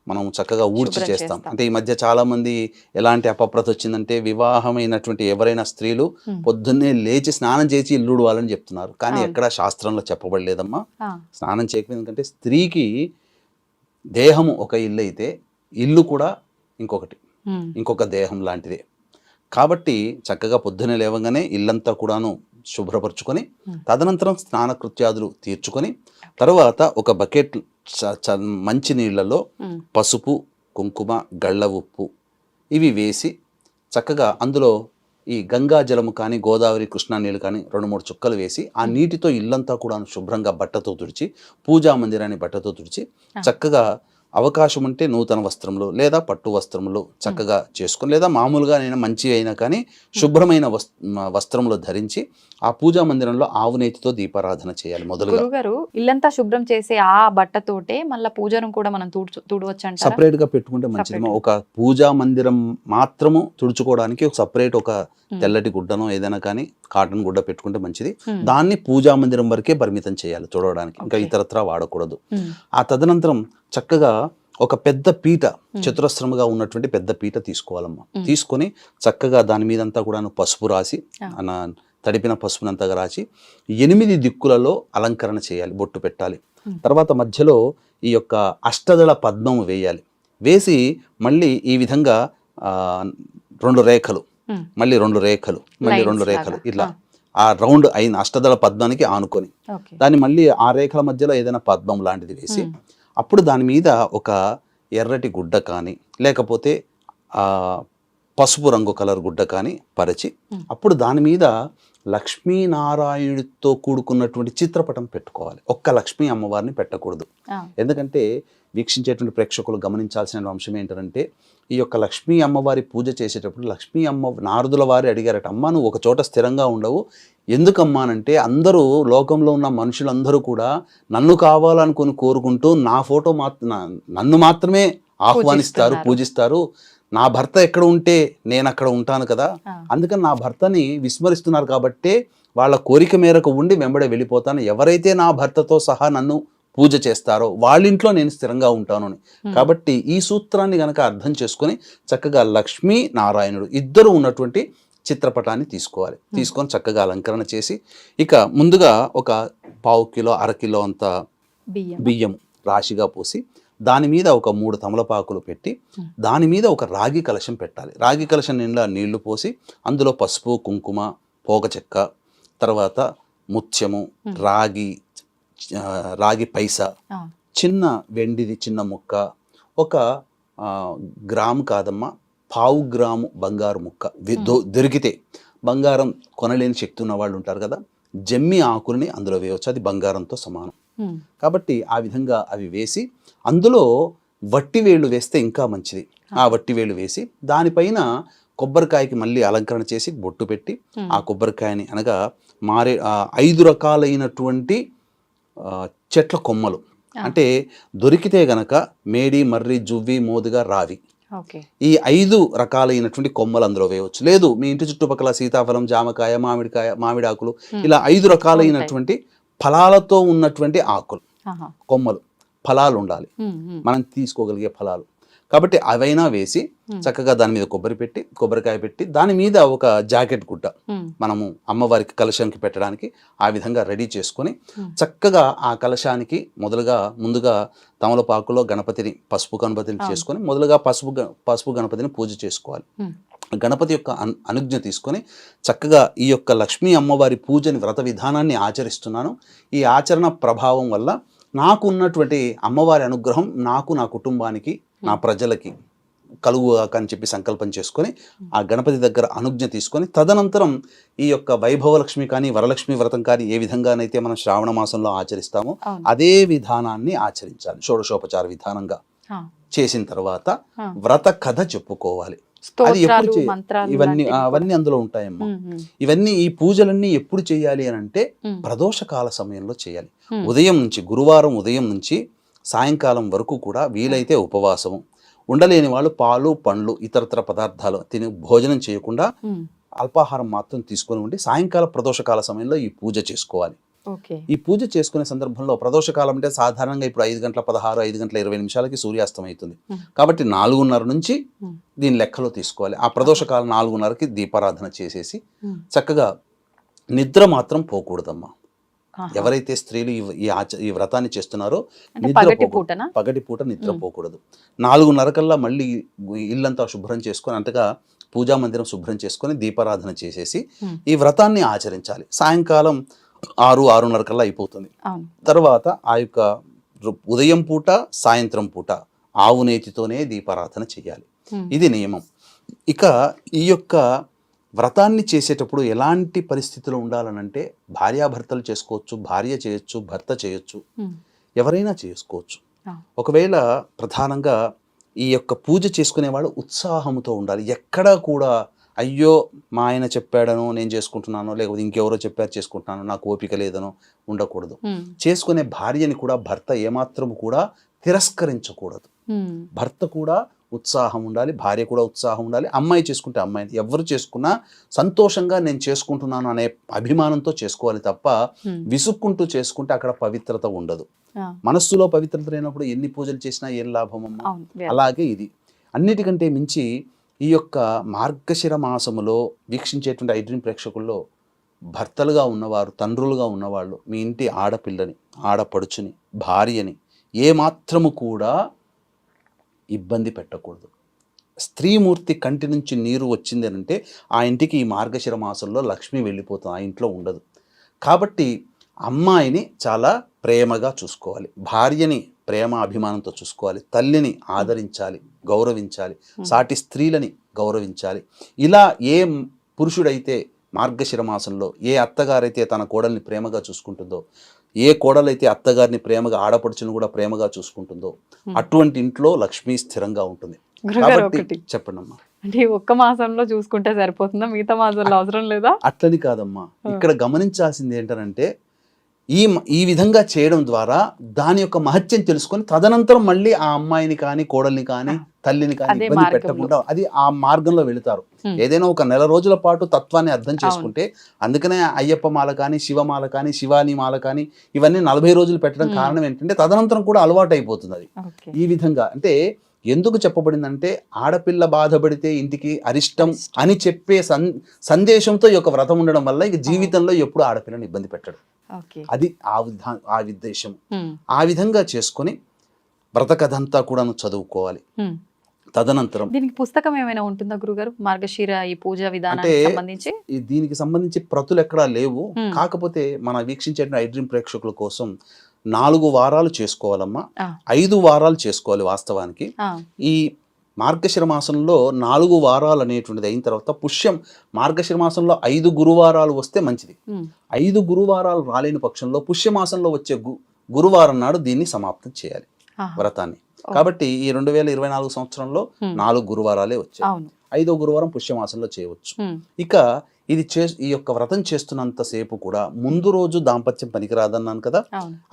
మనం చక్కగా ఊడ్చి చేస్తాం. అంటే ఈ మధ్య చాలా మంది ఎలాంటి అపప్రత వచ్చిందంటే వివాహమైనటువంటి ఎవరైనా స్త్రీలు పొద్దున్నే లేచి స్నానం చేసి ఇల్లు ఊడవాలని చెప్తున్నారు. కానీ ఎక్కడ శాస్త్రంలో చెప్పబడలేదమ్మా. స్నానం చేయకపోతే, ఎందుకంటే స్త్రీకి దేహము ఒక ఇల్లు అయితే ఇల్లు కూడా ఇంకొక దేహం లాంటిదే. కాబట్టి చక్కగా పొద్దున్నే లేవగానే ఇల్లంతా కూడాను శుభ్రపరచుకొని తదనంతరం స్నానకృత్యాదులు తీర్చుకొని తర్వాత ఒక బకెట్ మంచి నీళ్లలో పసుపు, కుంకుమ, గళ్ళ ఉప్పు ఇవి వేసి చక్కగా అందులో ఈ గంగా జలము కానీ, గోదావరి, కృష్ణా నీళ్ళు కానీ 2-3 చుక్కలు వేసి ఆ నీటితో ఇల్లంతా కూడా శుభ్రంగా బట్టతో తుడిచి, పూజా మందిరాన్ని బట్టతో తుడిచి చక్కగా అవకాశం ఉంటే నూతన వస్త్రములు లేదా పట్టు వస్త్రములు చక్కగా చేసుకొని, లేదా మామూలుగా నేను మంచి అయినా కానీ శుభ్రమైన వస్త్రములు ధరించి ఆ పూజా మందిరంలో ఆవు నేతితో దీపారాధన చేయాలి. మొదలుగా ఇల్లంతా శుభ్రం చేసి ఆ బట్టతోటే మళ్ళీ పూజను కూడా మనం తుడవచ్చు అంటారా? సపరేట్ గా పెట్టుకుంటే మంచిది. ఒక పూజా మందిరం మాత్రము తుడుచుకోవడానికి ఒక సపరేట్ ఒక తెల్లటి గుడ్డనో ఏదైనా కానీ కాటన్ గుడ్డ పెట్టుకుంటే మంచిది. దాన్ని పూజా మందిరం వరకే పరిమితం చేయాలి తుడవడానికి, ఇంకా ఇతరత్రా వాడకూడదు. ఆ తదనంతరం చక్కగా ఒక పెద్ద పీట, చతురస్రముగా ఉన్నటువంటి పెద్ద పీట తీసుకోవాలమ్మా. తీసుకొని చక్కగా దాని మీదంతా కూడా పసుపు రాసి, తడిపిన పసుపునంతగా రాసి 8 దిక్కులలో అలంకరణ చేయాలి, బొట్టు పెట్టాలి. తర్వాత మధ్యలో ఈ యొక్క అష్టదళ పద్మము వేయాలి. వేసి మళ్ళీ ఈ విధంగా 2 రేఖలు, మళ్ళీ 2 రేఖలు, మళ్ళీ 2 రేఖలు, ఇలా ఆ రౌండ్ అయిన అష్టదళ పద్మానికి ఆనుకొని దాన్ని మళ్ళీ ఆ రేఖల మధ్యలో ఏదైనా పద్మం లాంటిది వేసి అప్పుడు దాని మీద ఒక ఎర్రటి గుడ్డ కానీ లేకపోతే పసుపు రంగు కలర్ గుడ్డ కానీ పరిచి అప్పుడు దాని మీద లక్ష్మీనారాయణుడితో కూడుకున్నటువంటి చిత్రపటం పెట్టుకోవాలి. ఒక్క లక్ష్మీ అమ్మవారిని పెట్టకూడదు. ఎందుకంటే వీక్షించేటువంటి ప్రేక్షకులు గమనించాల్సిన అంశం ఏంటంటే ఈ యొక్క లక్ష్మీ అమ్మవారి పూజ చేసేటప్పుడు లక్ష్మీ నారదుల వారి అడిగారట, అమ్మ నువ్వు ఒక చోట స్థిరంగా ఉండవు ఎందుకమ్మానంటే అందరూ లోకంలో ఉన్న మనుషులందరూ కూడా నన్ను కావాలనుకుని కోరుకుంటూ నా ఫోటో నన్ను మాత్రమే ఆహ్వానిస్తారు, పూజిస్తారు. నా భర్త ఎక్కడ ఉంటే నేను అక్కడ ఉంటాను కదా, అందుకని నా భర్తని విస్మరిస్తున్నారు కాబట్టే వాళ్ళ కోరిక మేరకు ఉండి వెంబడే వెళ్ళిపోతాను. ఎవరైతే నా భర్తతో సహా నన్ను పూజ చేస్తారో వాళ్ళ ఇంట్లో నేను స్థిరంగా ఉంటాను అని. కాబట్టి ఈ సూత్రాన్ని గనక అర్థం చేసుకొని చక్కగా లక్ష్మీ నారాయణుడు ఇద్దరు ఉన్నటువంటి చిత్రపటాన్ని తీసుకోవాలి. తీసుకొని చక్కగా అలంకరణ చేసి, ఇక ముందుగా ఒక 1/4 కిలో 1/2 కిలో అంత బియ్యం రాశిగా పోసి దాని మీద ఒక 3 తమలపాకులు పెట్టి దాని మీద ఒక రాగి కలశం పెట్టాలి. రాగి కలశం నిండా నీళ్లు పోసి అందులో పసుపు, కుంకుమ, పోగ చెక్క, తర్వాత ముత్యము, రాగి పైసా, చిన్న వెండిది చిన్న ముక్క, ఒక గ్రాము కాదమ్మా 1/4 గ్రాము బంగారు ముక్క దొరికితే, బంగారం కొనలేని శక్తి ఉన్న వాళ్ళు ఉంటారు కదా, జమ్మి ఆకుల్ని అందులో వేయవచ్చు, అది బంగారంతో సమానం. కాబట్టి ఆ విధంగా అవి వేసి అందులో వట్టివేళ్ళు వేస్తే ఇంకా మంచిది. ఆ వట్టివేళ్ళు వేసి దానిపైన కొబ్బరికాయకి మళ్ళీ అలంకరణ చేసి బొట్టు పెట్టి ఆ కొబ్బరికాయని అనగా 5 రకాలైనటువంటి చెట్ల కొమ్మలు, అంటే దొరికితే గనక మేడి, మర్రి, జువ్వి, మోదుగా, రావి, ఈ 5 రకాలైనటువంటి కొమ్మలు అందులో వేయవచ్చు. లేదు మీ ఇంటి చుట్టుపక్కల సీతాఫలం, జామకాయ, మామిడి ఆకులు, ఇలా 5 రకాలైనటువంటి ఫలాలతో ఉన్నటువంటి ఆకులు, కొమ్మలు, ఫలాలు ఉండాలి, మనం తీసుకోగలిగే ఫలాలు. కాబట్టి అవైనా వేసి చక్కగా దాని మీద కొబ్బరికాయ పెట్టి దాని మీద ఒక జాకెట్ గుడ్డ మనము అమ్మవారికి కలశానికి పెట్టడానికి ఆ విధంగా రెడీ చేసుకొని చక్కగా ఆ కలశానికి ముందుగా తమలపాకులో పసుపు గణపతిని చేసుకొని మొదలుగా పసుపు గణపతిని పూజ చేసుకోవాలి. గణపతి యొక్క అనుజ్ఞ తీసుకొని చక్కగా ఈ యొక్క లక్ష్మీ అమ్మవారి పూజని వ్రత విధానాన్ని ఆచరిస్తున్నాను. ఈ ఆచరణ ప్రభావం వల్ల నాకు ఉన్నటువంటి అమ్మవారి అనుగ్రహం నాకు, నా కుటుంబానికి, నా ప్రజలకి కలుగుగాక అని చెప్పి సంకల్పం చేసుకొని ఆ గణపతి దగ్గర అనుజ్ఞ తీసుకొని తదనంతరం ఈ యొక్క వైభవలక్ష్మి కానీ వరలక్ష్మి వ్రతం కానీ ఏ విధంగానైతే మనం శ్రావణ మాసంలో ఆచరిస్తామో అదే విధానాన్ని ఆచరించాలి. షోడశోపచార విధానంగా చేసిన తర్వాత వ్రత కథ చెప్పుకోవాలి. అది ఎప్పుడు అవన్నీ అందులో ఉంటాయమ్మా. ఇవన్నీ ఈ పూజలన్నీ ఎప్పుడు చేయాలి అని అంటే ప్రదోషకాల సమయంలో చేయాలి. ఉదయం నుంచి, గురువారం ఉదయం నుంచి సాయంకాలం వరకు కూడా వీలైతే ఉపవాసము, ఉండలేని వాళ్ళు పాలు, పండ్లు, ఇతరతర పదార్థాలు తిని భోజనం చేయకుండా అల్పాహారం మాత్రం తీసుకొని ఉండి సాయంకాల ప్రదోషకాల సమయంలో ఈ పూజ చేసుకోవాలి. ఈ పూజ చేసుకునే సందర్భంలో ప్రదోషకాలం అంటే సాధారణంగా ఇప్పుడు 5:16, 5:20 సూర్యాస్తం అవుతుంది. కాబట్టి 4:30 నుంచి దీని లెక్కలో తీసుకోవాలి. ఆ ప్రదోషకాలం 4:30కి దీపారాధన చేసేసి చక్కగా నిద్ర మాత్రం పోకూడదమ్మా. ఎవరైతే స్త్రీలు ఈ వ్రతాన్ని చేస్తున్నారో పగటి పూట నిద్ర పోకూడదు. 4:30 కల్లా మళ్ళీ ఇల్లంతా శుభ్రం చేసుకొని, అంతగా పూజా మందిరం శుభ్రం చేసుకొని దీపారాధన చేసేసి ఈ వ్రతాన్ని ఆచరించాలి. సాయంకాలం 6-6:30 కల్లా అయిపోతుంది. తర్వాత ఆ యొక్క ఉదయం పూట, సాయంత్రం పూట ఆవు నేతితోనే దీపారాధన చేయాలి. ఇది నియమం. ఇక ఈ యొక్క వ్రతాన్ని చేసేటప్పుడు ఎలాంటి పరిస్థితులు ఉండాలనంటే భార్యాభర్తలు చేసుకోవచ్చు, భార్య చేయొచ్చు, భర్త చేయొచ్చు, ఎవరైనా చేసుకోవచ్చు. ఒకవేళ ప్రధానంగా ఈ యొక్క పూజ చేసుకునేవాళ్ళు ఉత్సాహంతో ఉండాలి. ఎక్కడా కూడా అయ్యో మా ఆయన చెప్పాడనో నేను చేసుకుంటున్నానో, లేకపోతే ఇంకెవరో చెప్పారు చేసుకుంటున్నానో, నాకు ఓపిక లేదనో ఉండకూడదు. చేసుకునే భార్యని కూడా భర్త ఏమాత్రము కూడా తిరస్కరించకూడదు. భర్త కూడా ఉత్సాహం ఉండాలి, భార్య కూడా ఉత్సాహం ఉండాలి. అమ్మాయి చేసుకుంటే అమ్మాయిని, ఎవరు చేసుకున్నా సంతోషంగా నేను చేసుకుంటున్నాను అనే అభిమానంతో చేసుకోవాలి తప్ప విసుక్కుంటూ చేసుకుంటే అక్కడ పవిత్రత ఉండదు. మనస్సులో పవిత్రత లేనప్పుడు ఎన్ని పూజలు చేసినా ఏం లాభం అమ్మా. అలాగే ఇది అన్నిటికంటే మించి ఈ యొక్క మార్గశిర మాసములో వీక్షించేటువంటి ఐడ్రీమ్ ప్రేక్షకుల్లో భర్తలుగా ఉన్నవారు, తండ్రులుగా ఉన్నవాళ్ళు మీ ఇంటి ఆడపిల్లని, ఆడపడుచుని, భార్యని ఏమాత్రము కూడా ఇబ్బంది పెట్టకూడదు. స్త్రీమూర్తి కంటి నుంచి నీరు వచ్చింది అంటే ఆ ఇంటికి ఈ మార్గశిర మాసంలో లక్ష్మి వెళ్ళిపోతుంది, ఆ ఇంట్లో ఉండదు. కాబట్టి అమ్మాయిని చాలా ప్రేమగా చూసుకోవాలి, భార్యని ప్రేమ అభిమానంతో చూసుకోవాలి, తల్లిని ఆదరించాలి, గౌరవించాలి, సాటి స్త్రీలని గౌరవించాలి. ఇలా ఏ పురుషుడైతే మార్గశిర మాసంలో ఏ అత్తగారైతే తన కోడల్ని ప్రేమగా చూసుకుంటుందో, ఏ కోడలైతే అత్తగారిని ప్రేమగా, ఆడపడుచును కూడా ప్రేమగా చూసుకుంటుందో అటువంటి ఇంట్లో లక్ష్మి స్థిరంగా ఉంటుంది. కాబట్టి చెప్పండి అమ్మా. అంటే ఒక్క మాసంలో చూసుకుంటే సరిపోతుందా, మిగతా మాసంలో అవసరం లేదా? అట్లని కాదమ్మా. ఇక్కడ గమనించాల్సింది ఏంటంటే ఈ విధంగా చేయడం ద్వారా దాని యొక్క మహత్యం తెలుసుకొని తదనంతరం మళ్ళీ ఆ అమ్మాయిని కానీ కోడల్ని కానీ తల్లిని కానీ అదే ఇబ్బంది మార్గంలో. పెట్టకుండా అది ఆ మార్గంలో వెళుతారు. ఏదైనా ఒక నెల రోజుల పాటు తత్వాన్ని అర్థం చేసుకుంటే, అందుకనే అయ్యప్ప మాల కానీ శివమాల కానీ శివాని మాల కానీ ఇవన్నీ 40 రోజులు పెట్టడం కారణం ఏంటంటే తదనంతరం కూడా అలవాటు అయిపోతుంది అది. ఓకే. ఈ విధంగా అంటే ఎందుకు చెప్పబడిందంటే ఆడపిల్ల బాధపడితే ఇంటికి అరిష్టం అని చెప్పే సందేశంతో ఈ యొక్క వ్రతం ఉండడం వల్ల ఇక జీవితంలో ఎప్పుడు ఆడపిల్లని ఇబ్బంది పెట్టడు. ఓకే. అది ఆ ఉద్దేశం. ఆ విధంగా చేసుకొని వ్రత కథ అంతా కూడా చదువుకోవాలి. తదనంతరం దీనికి పుస్తకం ఏమైనా ఉంటుందా గురుగారు, మార్గశిర ఈ పూజ విధానానికి అంటే సంబంధించి? దీనికి సంబంధించి ప్రతులు ఎక్కడా లేవు. కాకపోతే మన వీక్షించే ఐడ్రీమ్ ప్రేక్షకుల కోసం 4 వారాలు చేసుకోవాలమ్మా. 5 వారాలు చేసుకోవాలి వాస్తవానికి. ఈ మార్గశిర మాసంలో 4 వారాలు అనేటువంటిది అయిన తర్వాత పుష్యం మార్గశిర మాసంలో 5 గురువారాలు వస్తే మంచిది. 5 గురువారాలు రాలేని పక్షంలో పుష్యమాసంలో వచ్చే గురువారం నాడు దీన్ని సమాప్తం చేయాలి వ్రతాన్ని. కాబట్టి ఈ 2024 సంవత్సరంలో 4 గురువారాలే వచ్చాయి. 5వ గురువారం పుష్యమాసంలో చేయవచ్చు. ఇక ఇది ఈ యొక్క వ్రతం చేస్తున్నంతసేపు కూడా ముందు రోజు దాంపత్యం పనికిరాదన్నాను కదా,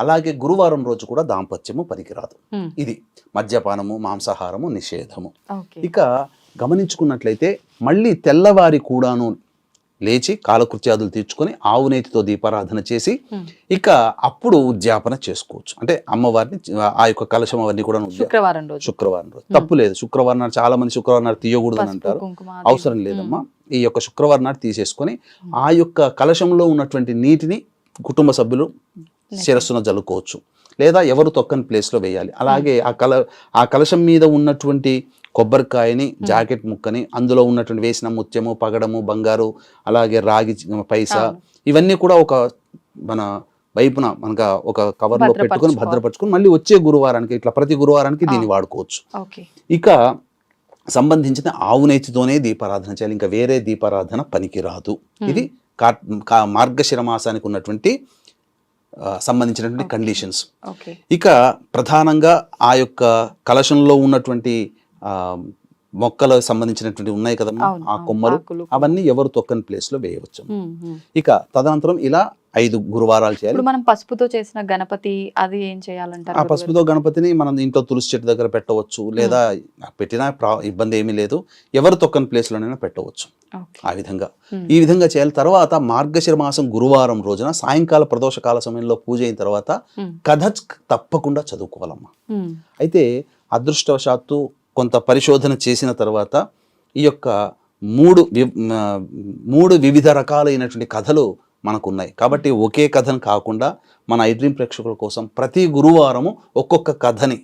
అలాగే గురువారం రోజు కూడా దాంపత్యము పనికిరాదు. ఇది మద్యపానము మాంసాహారము నిషేధము. ఇక గమనించుకున్నట్లయితే మళ్ళీ తెల్లవారి కూడాను లేచి కాలకృత్యాదులు తీర్చుకొని ఆవు నేతితో దీపారాధన చేసి ఇక అప్పుడు ఉద్యాపన చేసుకోవచ్చు. అంటే అమ్మవారిని ఆ యొక్క కలశం అవన్నీ కూడా శుక్రవారం రోజు తప్పు లేదు. శుక్రవారం నాడు చాలా మంది శుక్రవారం నాడు తీయకూడదు అని అంటారు. అవసరం లేదమ్మా. ఈ యొక్క శుక్రవారం నాడు తీసేసుకొని ఆ యొక్క కలశంలో ఉన్నటువంటి నీటిని కుటుంబ సభ్యులు శిరస్సున జల్లుకోవచ్చు, లేదా ఎవరు తొక్కని ప్లేస్లో వేయాలి. అలాగే ఆ కలశం మీద ఉన్నటువంటి కొబ్బరికాయని జాకెట్ ముక్కని అందులో ఉన్నటువంటి వేసిన ముత్యము పగడము బంగారు అలాగే రాగి పైసా ఇవన్నీ కూడా ఒక మన వైపున మనక ఒక కవర్లో పెట్టుకొని భద్రపరచుకొని మళ్ళీ వచ్చే గురువారానికి ఇట్లా ప్రతి గురువారానికి దీన్ని వాడుకోవచ్చు. ఇక సంబంధించిన ఆవు నేతితోనే దీపారాధన చేయాలి, ఇంకా వేరే దీపారాధన పనికిరాదు. ఇది మార్గశిర మాసానికి ఉన్నటువంటి సంబంధించినటువంటి కండిషన్స్. ఇక ప్రధానంగా ఆ యొక్క కలశంలో ఉన్నటువంటి మొక్కలకు సంబంధించినటువంటి ఉన్నాయి కదమ్మా, ఆ కొమ్మలు అవన్నీ ఎవరు తొక్కని ప్లేస్ లో వేయవచ్చు. ఇక తదనంతరం ఇలా 5 గురువారాలు చేయాలి. మనం పసుపుతో చేసిన గణపతి అది ఏం చేయాలంటారు? ఆ పసుపుతో గణపతిని మనం ఇంట్లో తులసి చెట్టు దగ్గర పెట్టవచ్చు, లేదా పెట్టినా ఇబ్బంది ఏమీ లేదు. ఎవరు తొక్కని ప్లేస్ లోనైనా పెట్టవచ్చు. ఆ విధంగా ఈ విధంగా చేయాలి. తర్వాత మార్గశిర మాసం గురువారం రోజున సాయంకాల ప్రదోషకాల సమయంలో పూజ అయిన తర్వాత కథ తప్పకుండా చదువుకోవాలమ్మా. అయితే అదృష్టవశాత్తు కొంత పరిశోధన చేసిన తర్వాత ఈ యొక్క 3 వివిధ రకాలైనటువంటి కథలు మనకున్నాయి. కాబట్టి ఒకే కథను కాకుండా మన ఐడ్రీమ్ ప్రేక్షకుల కోసం ప్రతి గురువారము ఒక్కొక్క కథని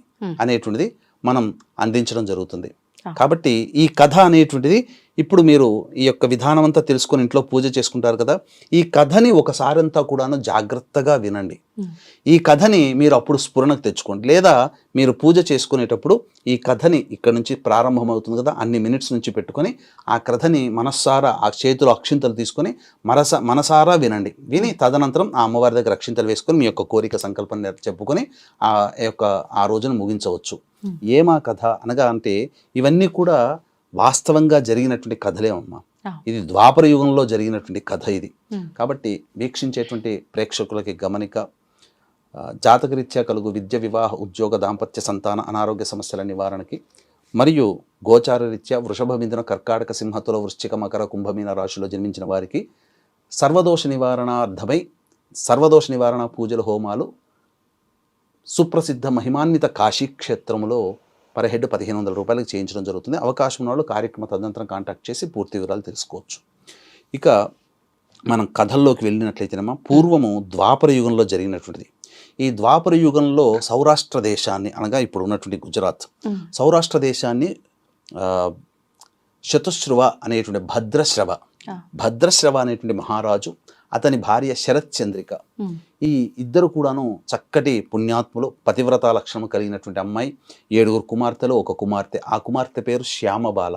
అనేటువంటిది మనం అందించడం జరుగుతుంది. కాబట్టి ఈ కథ అనేటువంటిది ఇప్పుడు మీరు ఈ యొక్క విధానం అంతా తెలుసుకొని ఇంట్లో పూజ చేసుకుంటారు కదా, ఈ కథని ఒకసారంతా కూడాను జాగ్రత్తగా వినండి. ఈ కథని మీరు అప్పుడు స్ఫురణకు తెచ్చుకోండి, లేదా మీరు పూజ చేసుకునేటప్పుడు ఈ కథని ఇక్కడ నుంచి ప్రారంభమవుతుంది కదా అన్ని మినిట్స్ నుంచి పెట్టుకొని ఆ కథని మనస్సారా ఆ చేతిలో అక్షింతలు తీసుకొని మనసారా వినండి. విని తదనంతరం ఆ అమ్మవారి దగ్గర అక్షింతలు వేసుకొని మీ యొక్క కోరిక సంకల్పం చెప్పుకొని ఆ రోజును ముగించవచ్చు. ఏమా కథ అనగా అంటే ఇవన్నీ కూడా వాస్తవంగా జరిగినటువంటి కథలే అమ్మా. ఇది ద్వాపర యుగంలో జరిగినటువంటి కథ ఇది. కాబట్టి వీక్షించేటువంటి ప్రేక్షకులకి గమనిక, జాతకరీత్యా కలుగు విద్య వివాహ ఉద్యోగ దాంపత్య సంతాన అనారోగ్య సమస్యల నివారణకి మరియు గోచార రీత్యా వృషభ మిథున కర్కాటక సింహతుల వృశ్చిక మకర కుంభమీన రాశిలో జన్మించిన వారికి సర్వదోష నివారణార్థమై సర్వదోష నివారణ పూజలు హోమాలు సుప్రసిద్ధ మహిమాన్విత కాశీ క్షేత్రంలో పర్ హెడ్ 1500 రూపాయలకు చేయించడం జరుగుతుంది. అవకాశం ఉన్న వాళ్ళు కార్యక్రమ తదనంతరం కాంటాక్ట్ చేసి పూర్తి వివరాలు తెలుసుకోవచ్చు. ఇక మనం కథల్లోకి వెళ్ళినట్లయితేనమ్మా, పూర్వము ద్వాపర యుగంలో జరిగినటువంటిది. ఈ ద్వాపర యుగంలో సౌరాష్ట్ర దేశాన్ని అనగా ఇప్పుడు ఉన్నటువంటి గుజరాత్ సౌరాష్ట్ర దేశాన్ని శతశ్రువ అనేటువంటి భద్రశ్రవ అనేటువంటి మహారాజు, అతని భార్య శరత్ చంద్రిక, ఈ ఇద్దరు కూడాను చక్కటి పుణ్యాత్ములు, పతివ్రత లక్షణం కలిగినటువంటి అమ్మాయి, 7 కుమార్తెలు 1 కుమార్తె. ఆ కుమార్తె పేరు శ్యామబాల.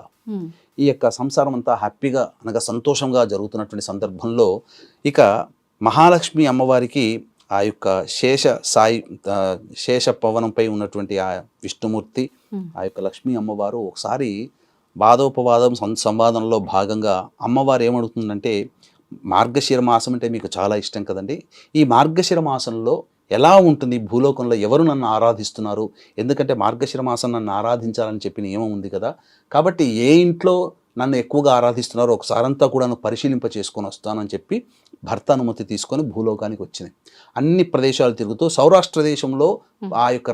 ఈ యొక్క సంసారం అంతా హ్యాపీగా అనగా సంతోషంగా జరుగుతున్నటువంటి సందర్భంలో ఇక మహాలక్ష్మి అమ్మవారికి ఆ యొక్క శేష పవనంపై ఉన్నటువంటి ఆ విష్ణుమూర్తి, ఆ యొక్క లక్ష్మీ అమ్మవారు ఒకసారి వాదోపవాదం సంవాదంలో భాగంగా అమ్మవారు ఏమడుగుతుందంటే, మార్గశిర మాసం అంటే మీకు చాలా ఇష్టం కదండి. ఈ మార్గశిర మాసంలో ఎలా ఉంటుంది భూలోకంలో, ఎవరు నన్ను ఆరాధిస్తున్నారు? ఎందుకంటే మార్గశిర మాసం నన్ను ఆరాధించాలని చెప్పి నియమం ఉంది కదా. కాబట్టి ఏ ఇంట్లో నన్ను ఎక్కువగా ఆరాధిస్తున్నారో ఒకసారంతా కూడా పరిశీలింప చేసుకొని వస్తానని చెప్పి భర్త అనుమతి తీసుకొని భూలోకానికి వచ్చినాయి. అన్ని ప్రదేశాలు తిరుగుతూ సౌరాష్ట్ర దేశంలో ఆ యొక్క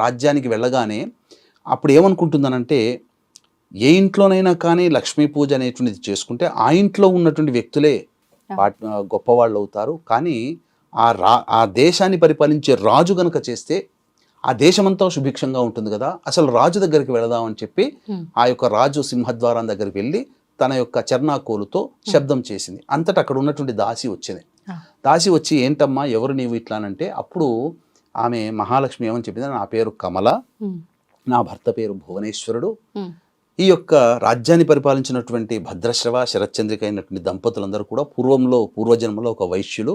రాజ్యానికి వెళ్ళగానే అప్పుడు ఏమనుకుంటుందనంటే, ఏ ఇంట్లోనైనా కానీ లక్ష్మీ పూజ అనేటువంటిది చేసుకుంటే ఆ ఇంట్లో ఉన్నటువంటి వ్యక్తులే గొప్పవాళ్ళు అవుతారు. కానీ ఆ దేశాన్ని పరిపాలించే రాజు గనక చేస్తే ఆ దేశమంతా సుభిక్షంగా ఉంటుంది కదా, అసలు రాజు దగ్గరికి వెళదామని చెప్పి ఆ యొక్క రాజు సింహద్వారం దగ్గరికి వెళ్ళి తన యొక్క చర్నాకోలుతో శబ్దం చేసింది. అంతటా అక్కడ ఉన్నటువంటి దాసి వచ్చింది. దాసి వచ్చి, ఏంటమ్మా ఎవరు నీవు ఇట్లానంటే, అప్పుడు ఆమె మహాలక్ష్మి ఏమని చెప్పింది, నా పేరు కమల, నా భర్త పేరు భువనేశ్వరుడు. ఈ యొక్క రాజ్యాన్ని పరిపాలించినటువంటి భద్రశ్రవ శరత్చంద్రిక అయినటువంటి దంపతులందరూ కూడా పూర్వజన్మలో ఒక వైశ్యులు.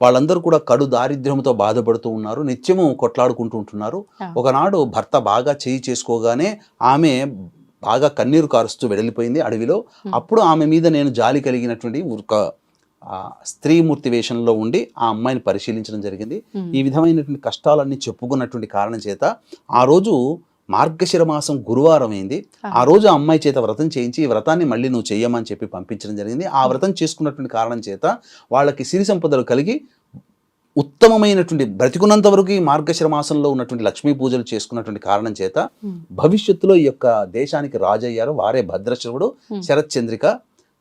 వాళ్ళందరూ కూడా కడు దారిద్ర్యంతో బాధపడుతూ ఉన్నారు, నిత్యము కొట్లాడుకుంటూ ఉంటున్నారు. ఒకనాడు భర్త బాగా చేయి చేసుకోగానే ఆమె బాగా కన్నీరు కారుస్తూ వెడలిపోయింది అడవిలో. అప్పుడు ఆమె మీద నేను జాలి కలిగినటువంటి ఒక స్త్రీమూర్తి వేషంలో ఉండి ఆ అమ్మాయిని పరిశీలించడం జరిగింది. ఈ విధమైనటువంటి కష్టాలన్నీ చెప్పుకున్నటువంటి కారణం చేత ఆ రోజు మార్గశిర మాసం గురువారం అయింది. ఆ రోజు ఆ అమ్మాయి చేత వ్రతం చేయించి, ఈ వ్రతాన్ని మళ్ళీ నువ్వు చెయ్యమని చెప్పి పంపించడం జరిగింది. ఆ వ్రతం చేసుకున్నటువంటి కారణం చేత వాళ్ళకి సిరి సంపదలు కలిగి ఉత్తమమైనటువంటి బ్రతికున్నంత వరకు ఈ మార్గశిర మాసంలో ఉన్నటువంటి లక్ష్మీ పూజలు చేసుకున్నటువంటి కారణం చేత భవిష్యత్తులో ఈ యొక్క దేశానికి రాజయ్యారు. వారే భద్రశ్రవుడు శరత్చంద్రిక.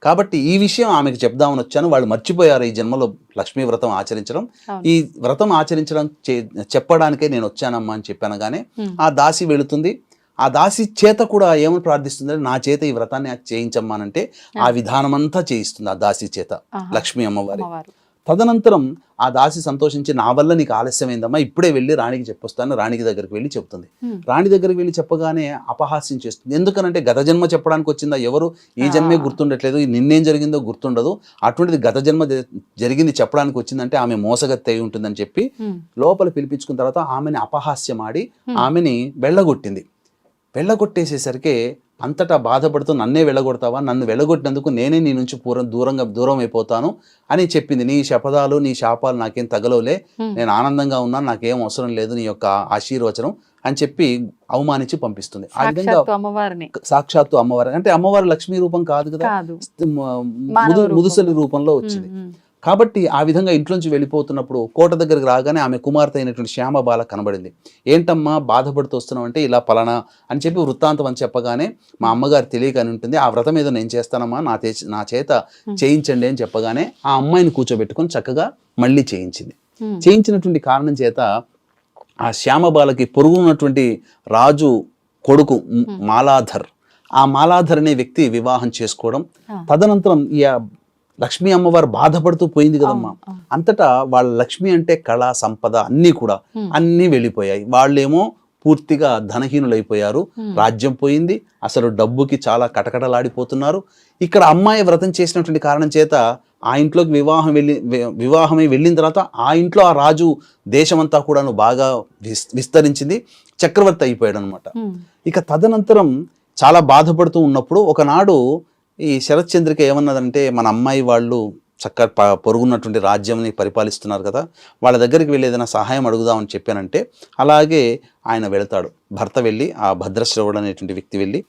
కాబట్టి ఈ విషయం ఆమెకు చెప్దామని వచ్చాను. వాళ్ళు మర్చిపోయారు ఈ జన్మలో లక్ష్మీ వ్రతం ఆచరించడం. ఈ వ్రతం ఆచరించడం చెప్పడానికే నేను వచ్చానమ్మా అని చెప్పానగానే ఆ దాసి వెళుతుంది. ఆ దాసి చేత కూడా ఏమని ప్రార్థిస్తుందంటే, నా చేత ఈ వ్రతాన్ని చేయించమ్మానంటే ఆ విధానమంతా చేయిస్తుంది ఆ దాసి చేత లక్ష్మీ అమ్మవారి. తదనంతరం ఆ దాసి సంతోషించి, నా వల్ల నీకు ఆలస్యమైందమ్మా, ఇప్పుడే వెళ్ళి రాణికి చెప్పొస్తాను. రాణికి దగ్గరికి వెళ్ళి చెప్తుంది. రాణి దగ్గరికి వెళ్ళి చెప్పగానే అపహాస్యం చేస్తుంది. ఎందుకనంటే గత జన్మ చెప్పడానికి వచ్చిందా, ఎవరు ఈ జన్మే గుర్తుండట్లేదు, నిన్నేం జరిగిందో గుర్తుండదు, అటువంటిది గత జన్మ జరిగింది చెప్పడానికి వచ్చిందంటే ఆమె మోసగత్తి అయి ఉంటుందని చెప్పి లోపల పిలిపించుకున్న తర్వాత ఆమెని అపహాస్యం ఆడి ఆమెని వెళ్ళగొట్టింది. వెళ్ళగొట్టేసేసరికి అంతటా బాధపడుతూ, నన్నే వెళ్ళగొడతావా, నన్ను వెళ్ళగొట్టినందుకు నేనే నీ నుంచి దూరం అయిపోతాను అని చెప్పింది. నీ శపథాలు నీ శాపాలు నాకేం తగలవులే, నేను ఆనందంగా ఉన్నాను, నాకేం అవసరం లేదు నీ యొక్క ఆశీర్వచనం అని చెప్పి అవమానించి పంపిస్తుంది. ఆ విధంగా సాక్షాత్తు అమ్మవారి అంటే అమ్మవారి లక్ష్మీ రూపం కాదు కదా, ముదుసలి రూపంలో వచ్చింది. కాబట్టి ఆ విధంగా ఇంట్లోంచి వెళ్ళిపోతున్నప్పుడు కోట దగ్గరికి రాగానే ఆమె కుమార్తె అయినటువంటి శ్యామబాల కనబడింది. ఏంటమ్మా బాధపడుతూ వస్తున్నావు అంటే, ఇలా పలానా అని చెప్పి వృత్తాంతం అని చెప్పగానే, మా అమ్మగారు తెలియక అని ఉంటుంది, ఆ వ్రతం ఏదో నేను చేస్తానమ్మా, నా చేత చేయించండి అని చెప్పగానే ఆ అమ్మాయిని కూర్చోబెట్టుకొని చక్కగా మళ్ళీ చేయించింది. చేయించినటువంటి కారణం చేత ఆ శ్యామబాలకి పొరుగున్నటువంటి రాజు కొడుకు మాలాధర్, ఆ మాలాధర్ అనే వ్యక్తి వివాహం చేసుకోవడం. తదనంతరం ఈ లక్ష్మీ అమ్మవారు బాధపడుతూ పోయింది కదమ్మా. అంతటా వాళ్ళ లక్ష్మి అంటే కళ సంపద అన్నీ కూడా అన్నీ వెళ్ళిపోయాయి. వాళ్ళేమో పూర్తిగా ధనహీనులైపోయారు. రాజ్యం పోయింది, అసలు డబ్బుకి చాలా కటకటలాడిపోతున్నారు. ఇక్కడ అమ్మాయి వ్రతం చేసినటువంటి కారణం చేత ఆ ఇంట్లోకి వివాహమై వెళ్ళిన తర్వాత ఆ ఇంట్లో ఆ రాజు దేశమంతా కూడా బాగా విస్తరించింది, చక్రవర్తి అయిపోయాడు అనమాట. ఇక తదనంతరం చాలా బాధపడుతూ ఉన్నప్పుడు ఒకనాడు ఈ శరత్చంద్రిక ఏమన్నదంటే, మన అమ్మాయి వాళ్ళు చక్కగా పొరుగున్నటువంటి రాజ్యంని పరిపాలిస్తున్నారు కదా, వాళ్ళ దగ్గరికి వెళ్ళి ఏదైనా సహాయం అడుగుదామని చెప్పానంటే, అలాగే ఆయన వెళతాడు. భర్త వెళ్ళి, ఆ భద్రశ్రవుడు అనేటువంటి వ్యక్తి వెళ్ళి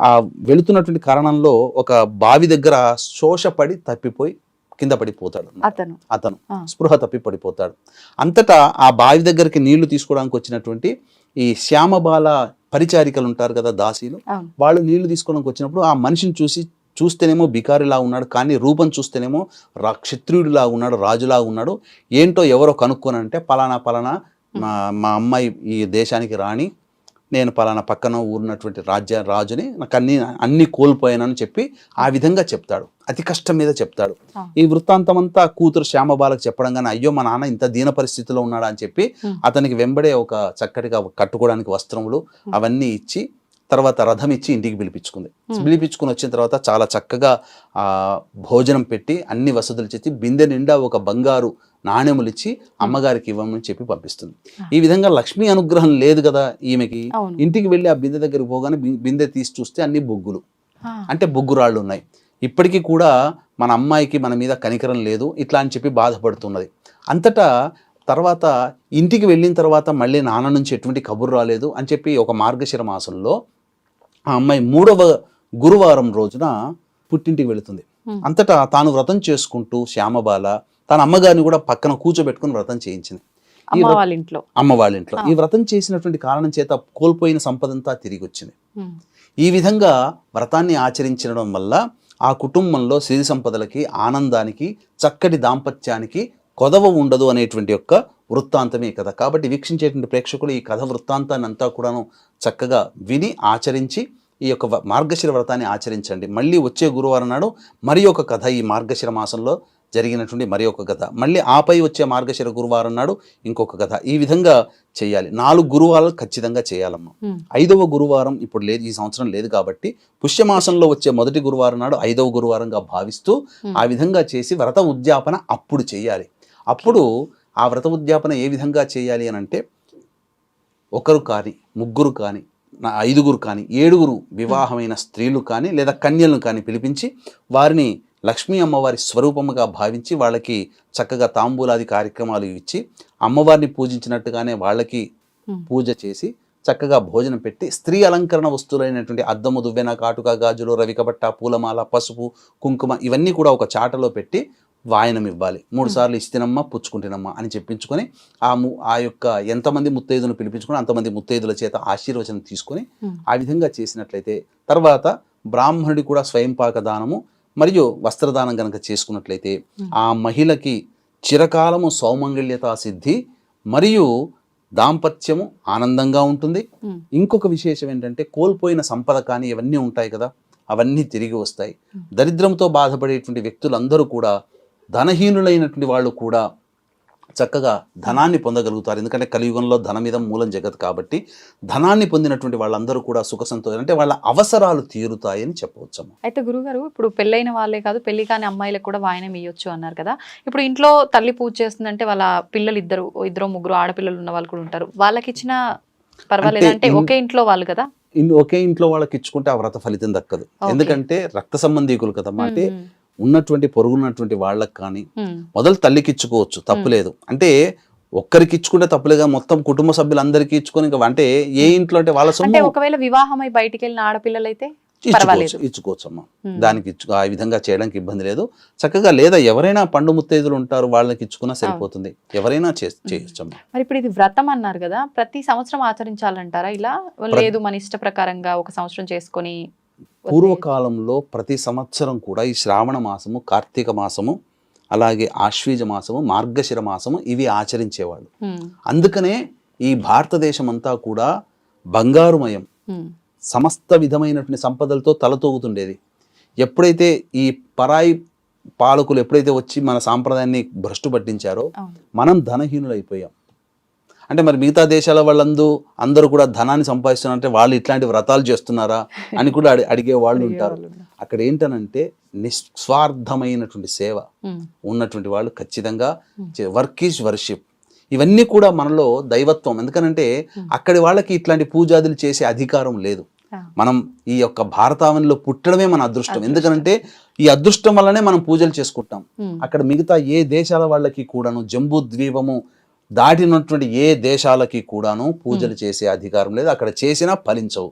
ఆ వెళుతున్నటువంటి కారణంలో ఒక బావి దగ్గర శోషపడి తప్పిపోయి కింద పడిపోతాడు. అతను స్పృహ తప్పి పడిపోతాడు. అంతటా ఆ బావి దగ్గరికి నీళ్లు తీసుకోవడానికి వచ్చినటువంటి ఈ శ్యామబాల పరిచారికలు ఉంటారు కదా, దాసీలు, వాళ్ళు నీళ్లు తీసుకోవడానికి వచ్చినప్పుడు ఆ మనిషిని చూస్తేనేమో బికారిలా ఉన్నాడు, కానీ రూపం చూస్తేనేమో క్షత్రియుడిలా ఉన్నాడు, రాజులా ఉన్నాడు. ఏంటో ఎవరో కనుక్కోనంటే, పలానా మా అమ్మాయి ఈ దేశానికి రాణి, నేను పలానా పక్కన ఊరినటువంటి రాజుని, నాకు అన్ని కోల్పోయానని చెప్పి ఆ విధంగా చెప్తాడు. అతి కష్టం మీద చెప్తాడు. ఈ వృత్తాంతమంతా కూతురు శ్యామబాలకు చెప్పడం కానీ, అయ్యో మా నాన్న ఇంత దీన పరిస్థితిలో ఉన్నాడా అని చెప్పి అతనికి వెంబడే ఒక చక్కటిగా కట్టుకోవడానికి వస్త్రములు అవన్నీ ఇచ్చి, తర్వాత రథం ఇచ్చి ఇంటికి పిలిపించుకుని వచ్చిన తర్వాత చాలా చక్కగా భోజనం పెట్టి అన్ని వసతులు చేసి బిందె నిండా ఒక బంగారు నాణ్యములు ఇచ్చి అమ్మగారికి ఇవ్వమని చెప్పి పంపిస్తుంది. ఈ విధంగా లక్ష్మీ అనుగ్రహం లేదు కదా ఈమెకి. ఇంటికి వెళ్ళి ఆ బిందె దగ్గరికి పోగానే బిందె తీసి చూస్తే అన్ని బొగ్గులు, అంటే బొగ్గురాళ్ళు ఉన్నాయి. ఇప్పటికీ కూడా మన అమ్మాయికి మన మీద కనికరం లేదు ఇట్లా అని చెప్పి బాధపడుతున్నది. అంతటా తర్వాత ఇంటికి వెళ్ళిన తర్వాత మళ్ళీ నాన్న నుంచి ఎటువంటి కబురు రాలేదు అని చెప్పి ఒక మార్గశిర మాసంలో ఆ అమ్మాయి 3వ గురువారం రోజున పుట్టింటికి వెళుతుంది. అంతటా తాను వ్రతం చేసుకుంటూ శ్యామబాల తన అమ్మగారిని కూడా పక్కన కూర్చోబెట్టుకుని వ్రతం చేయించింది అమ్మ వాళ్ళ ఇంట్లో. ఈ వ్రతం చేసినటువంటి కారణం చేత కోల్పోయిన సంపదంతా తిరిగి వచ్చింది. ఈ విధంగా వ్రతాన్ని ఆచరించడం వల్ల ఆ కుటుంబంలో సిరి సంపదలకి, ఆనందానికి, చక్కటి దాంపత్యానికి కొదవ ఉండదు అనేటువంటి యొక్క వృత్తాంతమే కథ. కాబట్టి వీక్షించేటువంటి ప్రేక్షకులు ఈ కథ వృత్తాంతాన్ని అంతా కూడాను చక్కగా విని ఆచరించి ఈ యొక్క మార్గశిర వ్రతాన్ని ఆచరించండి. మళ్ళీ వచ్చే గురువారం నాడు మరి ఒక కథ, ఈ మార్గశిర మాసంలో జరిగినటువంటి మరి ఒక కథ, మళ్ళీ ఆపై వచ్చే మార్గశిర గురువారం నాడు ఇంకొక కథ. ఈ విధంగా చేయాలి. 4 గురువారాలు ఖచ్చితంగా చేయాలమ్మా. 5వ గురువారం ఇప్పుడు లేదు, ఈ సంవత్సరం లేదు కాబట్టి పుష్యమాసంలో వచ్చే మొదటి గురువారం నాడు 5వ గురువారంగా భావిస్తూ ఆ విధంగా చేసి వ్రత ఉద్యాపన అప్పుడు చేయాలి. అప్పుడు ఆ వ్రత ఉద్యాపన ఏ విధంగా చేయాలి అని అంటే, 1 కానీ 3 కానీ 5 కానీ 7 వివాహమైన స్త్రీలు కానీ లేదా కన్యలను కానీ పిలిపించి వారిని లక్ష్మీ అమ్మవారి స్వరూపముగా భావించి వాళ్ళకి చక్కగా తాంబూలాది కార్యక్రమాలు ఇచ్చి అమ్మవారిని పూజించినట్టుగానే వాళ్ళకి పూజ చేసి చక్కగా భోజనం పెట్టి స్త్రీ అలంకరణ వస్తువులైనటువంటి అద్దము, దువ్వెన, కాటుక, గాజులు, రవికబట్ట, పూలమాల, పసుపు, కుంకుమ ఇవన్నీ కూడా ఒక చాటలో పెట్టి వాయనం ఇవ్వాలి. 3 సార్లు ఇస్తినమ్మ పుచ్చుకుంటేనమ్మ అని చెప్పించుకొని ఆ యొక్క ఎంతమంది ముత్తైదులను పిలిపించుకొని అంతమంది ముత్తైదుల చేత ఆశీర్వచనం తీసుకొని ఆ విధంగా చేసినట్లయితే తర్వాత బ్రాహ్మణుడి కూడా స్వయంపాక దానము మరియు వస్త్రదానం కనుక చేసుకున్నట్లయితే ఆ మహిళకి చిరకాలము సౌమంగళ్యతా సిద్ధి మరియు దాంపత్యము ఆనందంగా ఉంటుంది. ఇంకొక విశేషం ఏంటంటే, కోల్పోయిన సంపద కానీ ఇవన్నీ ఉంటాయి కదా, అవన్నీ తిరిగి వస్తాయి. దరిద్రంతో బాధపడేటువంటి వ్యక్తులందరూ కూడా, ధనహీనులైనటువంటి వాళ్ళు కూడా చక్కగా ధనాన్ని పొందగలుగుతారు. ఎందుకంటే కలియుగంలో ధనమిదం మూలం జగత్ కాబట్టి ధనాన్ని పొందినటువంటి వాళ్ళందరూ కూడా సుఖ సంతోషం, అంటే వాళ్ళ అవసరాలు తీరుతాయని చెప్పవచ్చు. అయితే గురుగారు, ఇప్పుడు పెళ్ళైన వాళ్ళే కాదు, పెళ్లి కాని అమ్మాయిలకు కూడా వాయనం ఇవ్వచ్చు అన్నారు కదా. ఇప్పుడు ఇంట్లో తల్లి పూజ చేస్తుందంటే వాళ్ళ పిల్లలు ఇద్దరు 3 ఆడపిల్లలు ఉన్న వాళ్ళు కూడా ఉంటారు, వాళ్ళకి ఇచ్చిన పర్వాలేదు అంటే ఒకే ఇంట్లో వాళ్ళు కదా, ఒకే ఇంట్లో వాళ్ళకి ఇచ్చుకుంటే ఆ వ్రత ఫలితం దక్కదు. ఎందుకంటే రక్త సంబంధీకులు కదా, అంటే ఉన్నటువంటి పొరుగున్నటువంటి వాళ్ళకి కానీ మొదలు తల్లికి ఇచ్చుకోవచ్చు, తప్పులేదు. అంటే ఒక్కరికి ఇచ్చుకుంటే తప్పులేగా, మొత్తం కుటుంబ సభ్యులందరికీ ఇచ్చుకొని ఇంకా అంటే ఏ ఇంట్లో అంటే వాళ్ళ సొమ్ము, ఒకవేళ వివాహమై బయటికి వెళ్ళిన ఆడపిల్లలు అయితే ఇచ్చుకోవచ్చు అమ్మా. దానికి ఆ విధంగా చేయడానికి ఇబ్బంది లేదు. చక్కగా లేదా ఎవరైనా పండు ముత్తైదులు ఉంటారు వాళ్ళకి ఇచ్చుకున్నా సరిపోతుంది, ఎవరైనా చేయొచ్చమ్మా. మరి ఇప్పుడు ఇది వ్రతం అన్నారు కదా, ప్రతి సంవత్సరం ఆచరించాలంటారా ఇలా? లేదు మన ఇష్ట ప్రకారంగా ఒక సంవత్సరం చేసుకొని? పూర్వకాలంలో ప్రతి సంవత్సరం కూడా ఈ శ్రావణ మాసము, కార్తీక మాసము, అలాగే ఆశ్వీజ మాసము, మార్గశిర మాసము ఇవి ఆచరించేవాళ్ళు. అందుకనే ఈ భారతదేశం అంతా కూడా బంగారుమయం, సమస్త విధమైనటువంటి సంపదలతో తలతూగుతుండేది. ఎప్పుడైతే ఈ పరాయి పాలకులు ఎప్పుడైతే వచ్చి మన సాంప్రదాయాన్ని భ్రష్టు పట్టించారో మనం ధనహీనులైపోయాం. అంటే మరి మిగతా దేశాల అందరూ కూడా ధనాన్ని సంపాదిస్తున్నారంటే వాళ్ళు ఇట్లాంటి వ్రతాలు చేస్తున్నారా అని కూడా అడిగే వాళ్ళు ఉంటారు. అక్కడ ఏంటనంటే నిస్వార్థమైనటువంటి సేవ ఉన్నటువంటి వాళ్ళు ఖచ్చితంగా వర్క్ ఈజ్ వర్షిప్, ఇవన్నీ కూడా మనలో దైవత్వం. ఎందుకనంటే అక్కడి వాళ్ళకి ఇట్లాంటి పూజాదులు చేసే అధికారం లేదు. మనం ఈ యొక్క భారతావనిలో పుట్టడమే మన అదృష్టం. ఎందుకంటే ఈ అదృష్టం వల్లనే మనం పూజలు చేసుకుంటాం. అక్కడ మిగతా ఏ దేశాల వాళ్ళకి కూడాను, జంబూ ద్వీపము దాటినటువంటి ఏ దేశాలకి కూడాను పూజలు చేసే అధికారం లేదు. అక్కడ చేసినా ఫలించవు.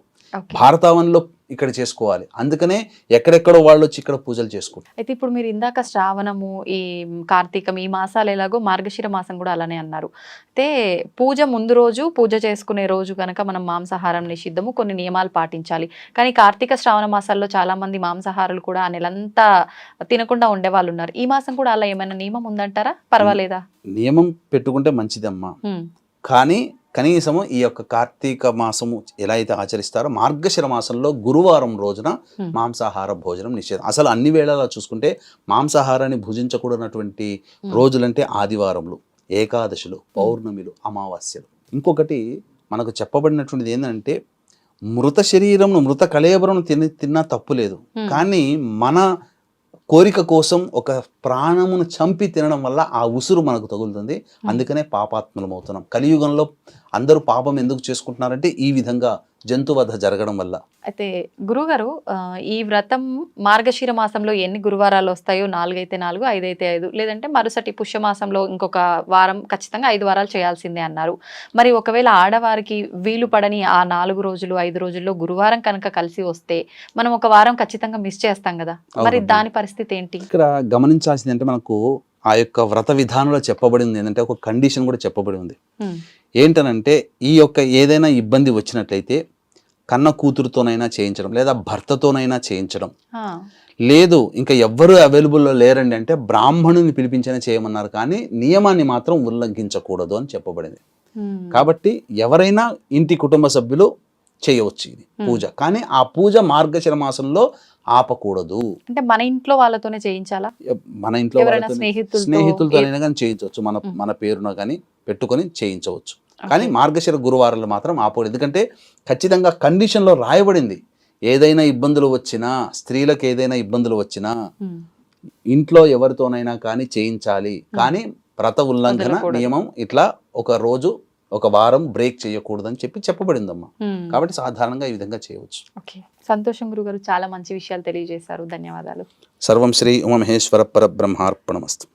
భారతావనిలో ఇక్కడ చేసుకోవాలి. అందుకనే ఎక్కడెక్కడో వాళ్ళు వచ్చి ఇక్కడ పూజలు చేసుకుంటారు. అయితే ఇప్పుడు మీరు ఇందాక శ్రావణము, ఈ కార్తీకం, ఈ మాసాలు ఎలాగో మార్గశిర మాసం కూడా అలానే అన్నారు. అయితే పూజ ముందు రోజు, పూజ చేసుకునే రోజు కనుక మనం మాంసాహారం నిషిద్ధము, కొన్ని నియమాలు పాటించాలి. కానీ కార్తీక శ్రావణ మాసాల్లో చాలా మంది మాంసాహారాలు కూడా ఆ నెలంతా తినకుండా ఉండే వాళ్ళు ఉన్నారు. ఈ మాసం కూడా అలా ఏమైనా నియమం ఉందంటారా? పర్వాలేదా? నియమం పెట్టుకుంటే మంచిదమ్మా. కానీ కనీసము ఈ యొక్క కార్తీక మాసము ఎలా అయితే ఆచరిస్తారో మార్గశిర మాసంలో గురువారం రోజున మాంసాహార భోజనం నిషేధం. అసలు అన్ని వేళలా చూసుకుంటే మాంసాహారాన్ని భుజించకూడనటువంటి రోజులంటే ఆదివారములు, ఏకాదశులు, పౌర్ణమిలు, అమావాస్యలు. ఇంకొకటి మనకు చెప్పబడినటువంటిది ఏంటంటే, మృత శరీరంను, మృత కళేబరం తిన్నా తప్పు లేదు. కానీ మన కోరిక కోసం ఒక ప్రాణమును చంపి తినడం వల్ల ఆ ఉసురు మనకు తగులుతుంది. అందుకనే పాపాత్మలం అవుతున్నాం. కలియుగంలో అందరూ పాపం ఎందుకు చేసుకుంటున్నారంటే ఈ విధంగా జంతువధ జరగడం వల్ల. అయితే గురుగారు ఈ వ్రతం మార్గశిర మాసంలో ఎన్ని గురువారాలు వస్తాయో 4 అయితే 4, 5 అయితే 5, లేదంటే మరుసటి పుష్యమాసంలో ఇంకొక వారం ఖచ్చితంగా 5 వారాలు చేయాల్సిందే అన్నారు. మరి ఒకవేళ ఆడవారికి వీలు పడని ఆ 4 రోజులు 5 రోజుల్లో గురువారం కనుక కలిసి వస్తే మనం ఒక వారం ఖచ్చితంగా మిస్ చేస్తాం కదా, మరి దాని పరిస్థితి ఏంటి? ఇక్కడ గమనించాల్సింది అంటే మనకు ఆ యొక్క వ్రత విధానంలో చెప్పబడింది ఏంటంటే ఒక కండిషన్ కూడా చెప్పబడి ఉంది. ఏంటనంటే ఈ యొక్క ఏదైనా ఇబ్బంది వచ్చినట్లయితే కన్న కూతురుతోనైనా చేయించడం, లేదా భర్తతోనైనా చేయించడం, లేదు ఇంకా ఎవ్వరూ అవైలబుల్లో లేరండి అంటే బ్రాహ్మణుని పిలిపించనే చేయమన్నారు. కానీ నియమాన్ని మాత్రం ఉల్లంఘించకూడదు అని చెప్పబడింది. కాబట్టి ఎవరైనా ఇంటి కుటుంబ సభ్యులు చేయవచ్చు ఇది పూజ. కానీ ఆ పూజ మార్గశిర మాసంలో ఆపకూడదు. అంటే మన ఇంట్లో వాళ్ళతోనే చేయించాలా? మన ఇంట్లో స్నేహితులతో అయినా కానీ చేయించవచ్చు, మన పేరున కానీ పెట్టుకొని చేయించవచ్చు. కానీ మార్గశిర గురువారాలు మాత్రం ఆపకూడదు. ఎందుకంటే ఖచ్చితంగా కండిషన్లో రాయబడింది, ఏదైనా ఇబ్బందులు వచ్చినా, స్త్రీలకు ఏదైనా ఇబ్బందులు వచ్చినా ఇంట్లో ఎవరితోనైనా కానీ చేయించాలి. కానీ వ్రత ఉల్లంఘన నియమం ఇట్లా ఒక రోజు ఒక వారం బ్రేక్ చేయకూడదని చెప్పబడిందమ్మా. కాబట్టి సాధారణంగా ఈ విధంగా చేయవచ్చు. సంతోషం గురుగారు, చాలా మంచి విషయాలు తెలియజేశారు. ధన్యవాదాలు. సర్వం శ్రీ ఉమామహేశ్వర పరబ్రహ్మార్పణమస్తు.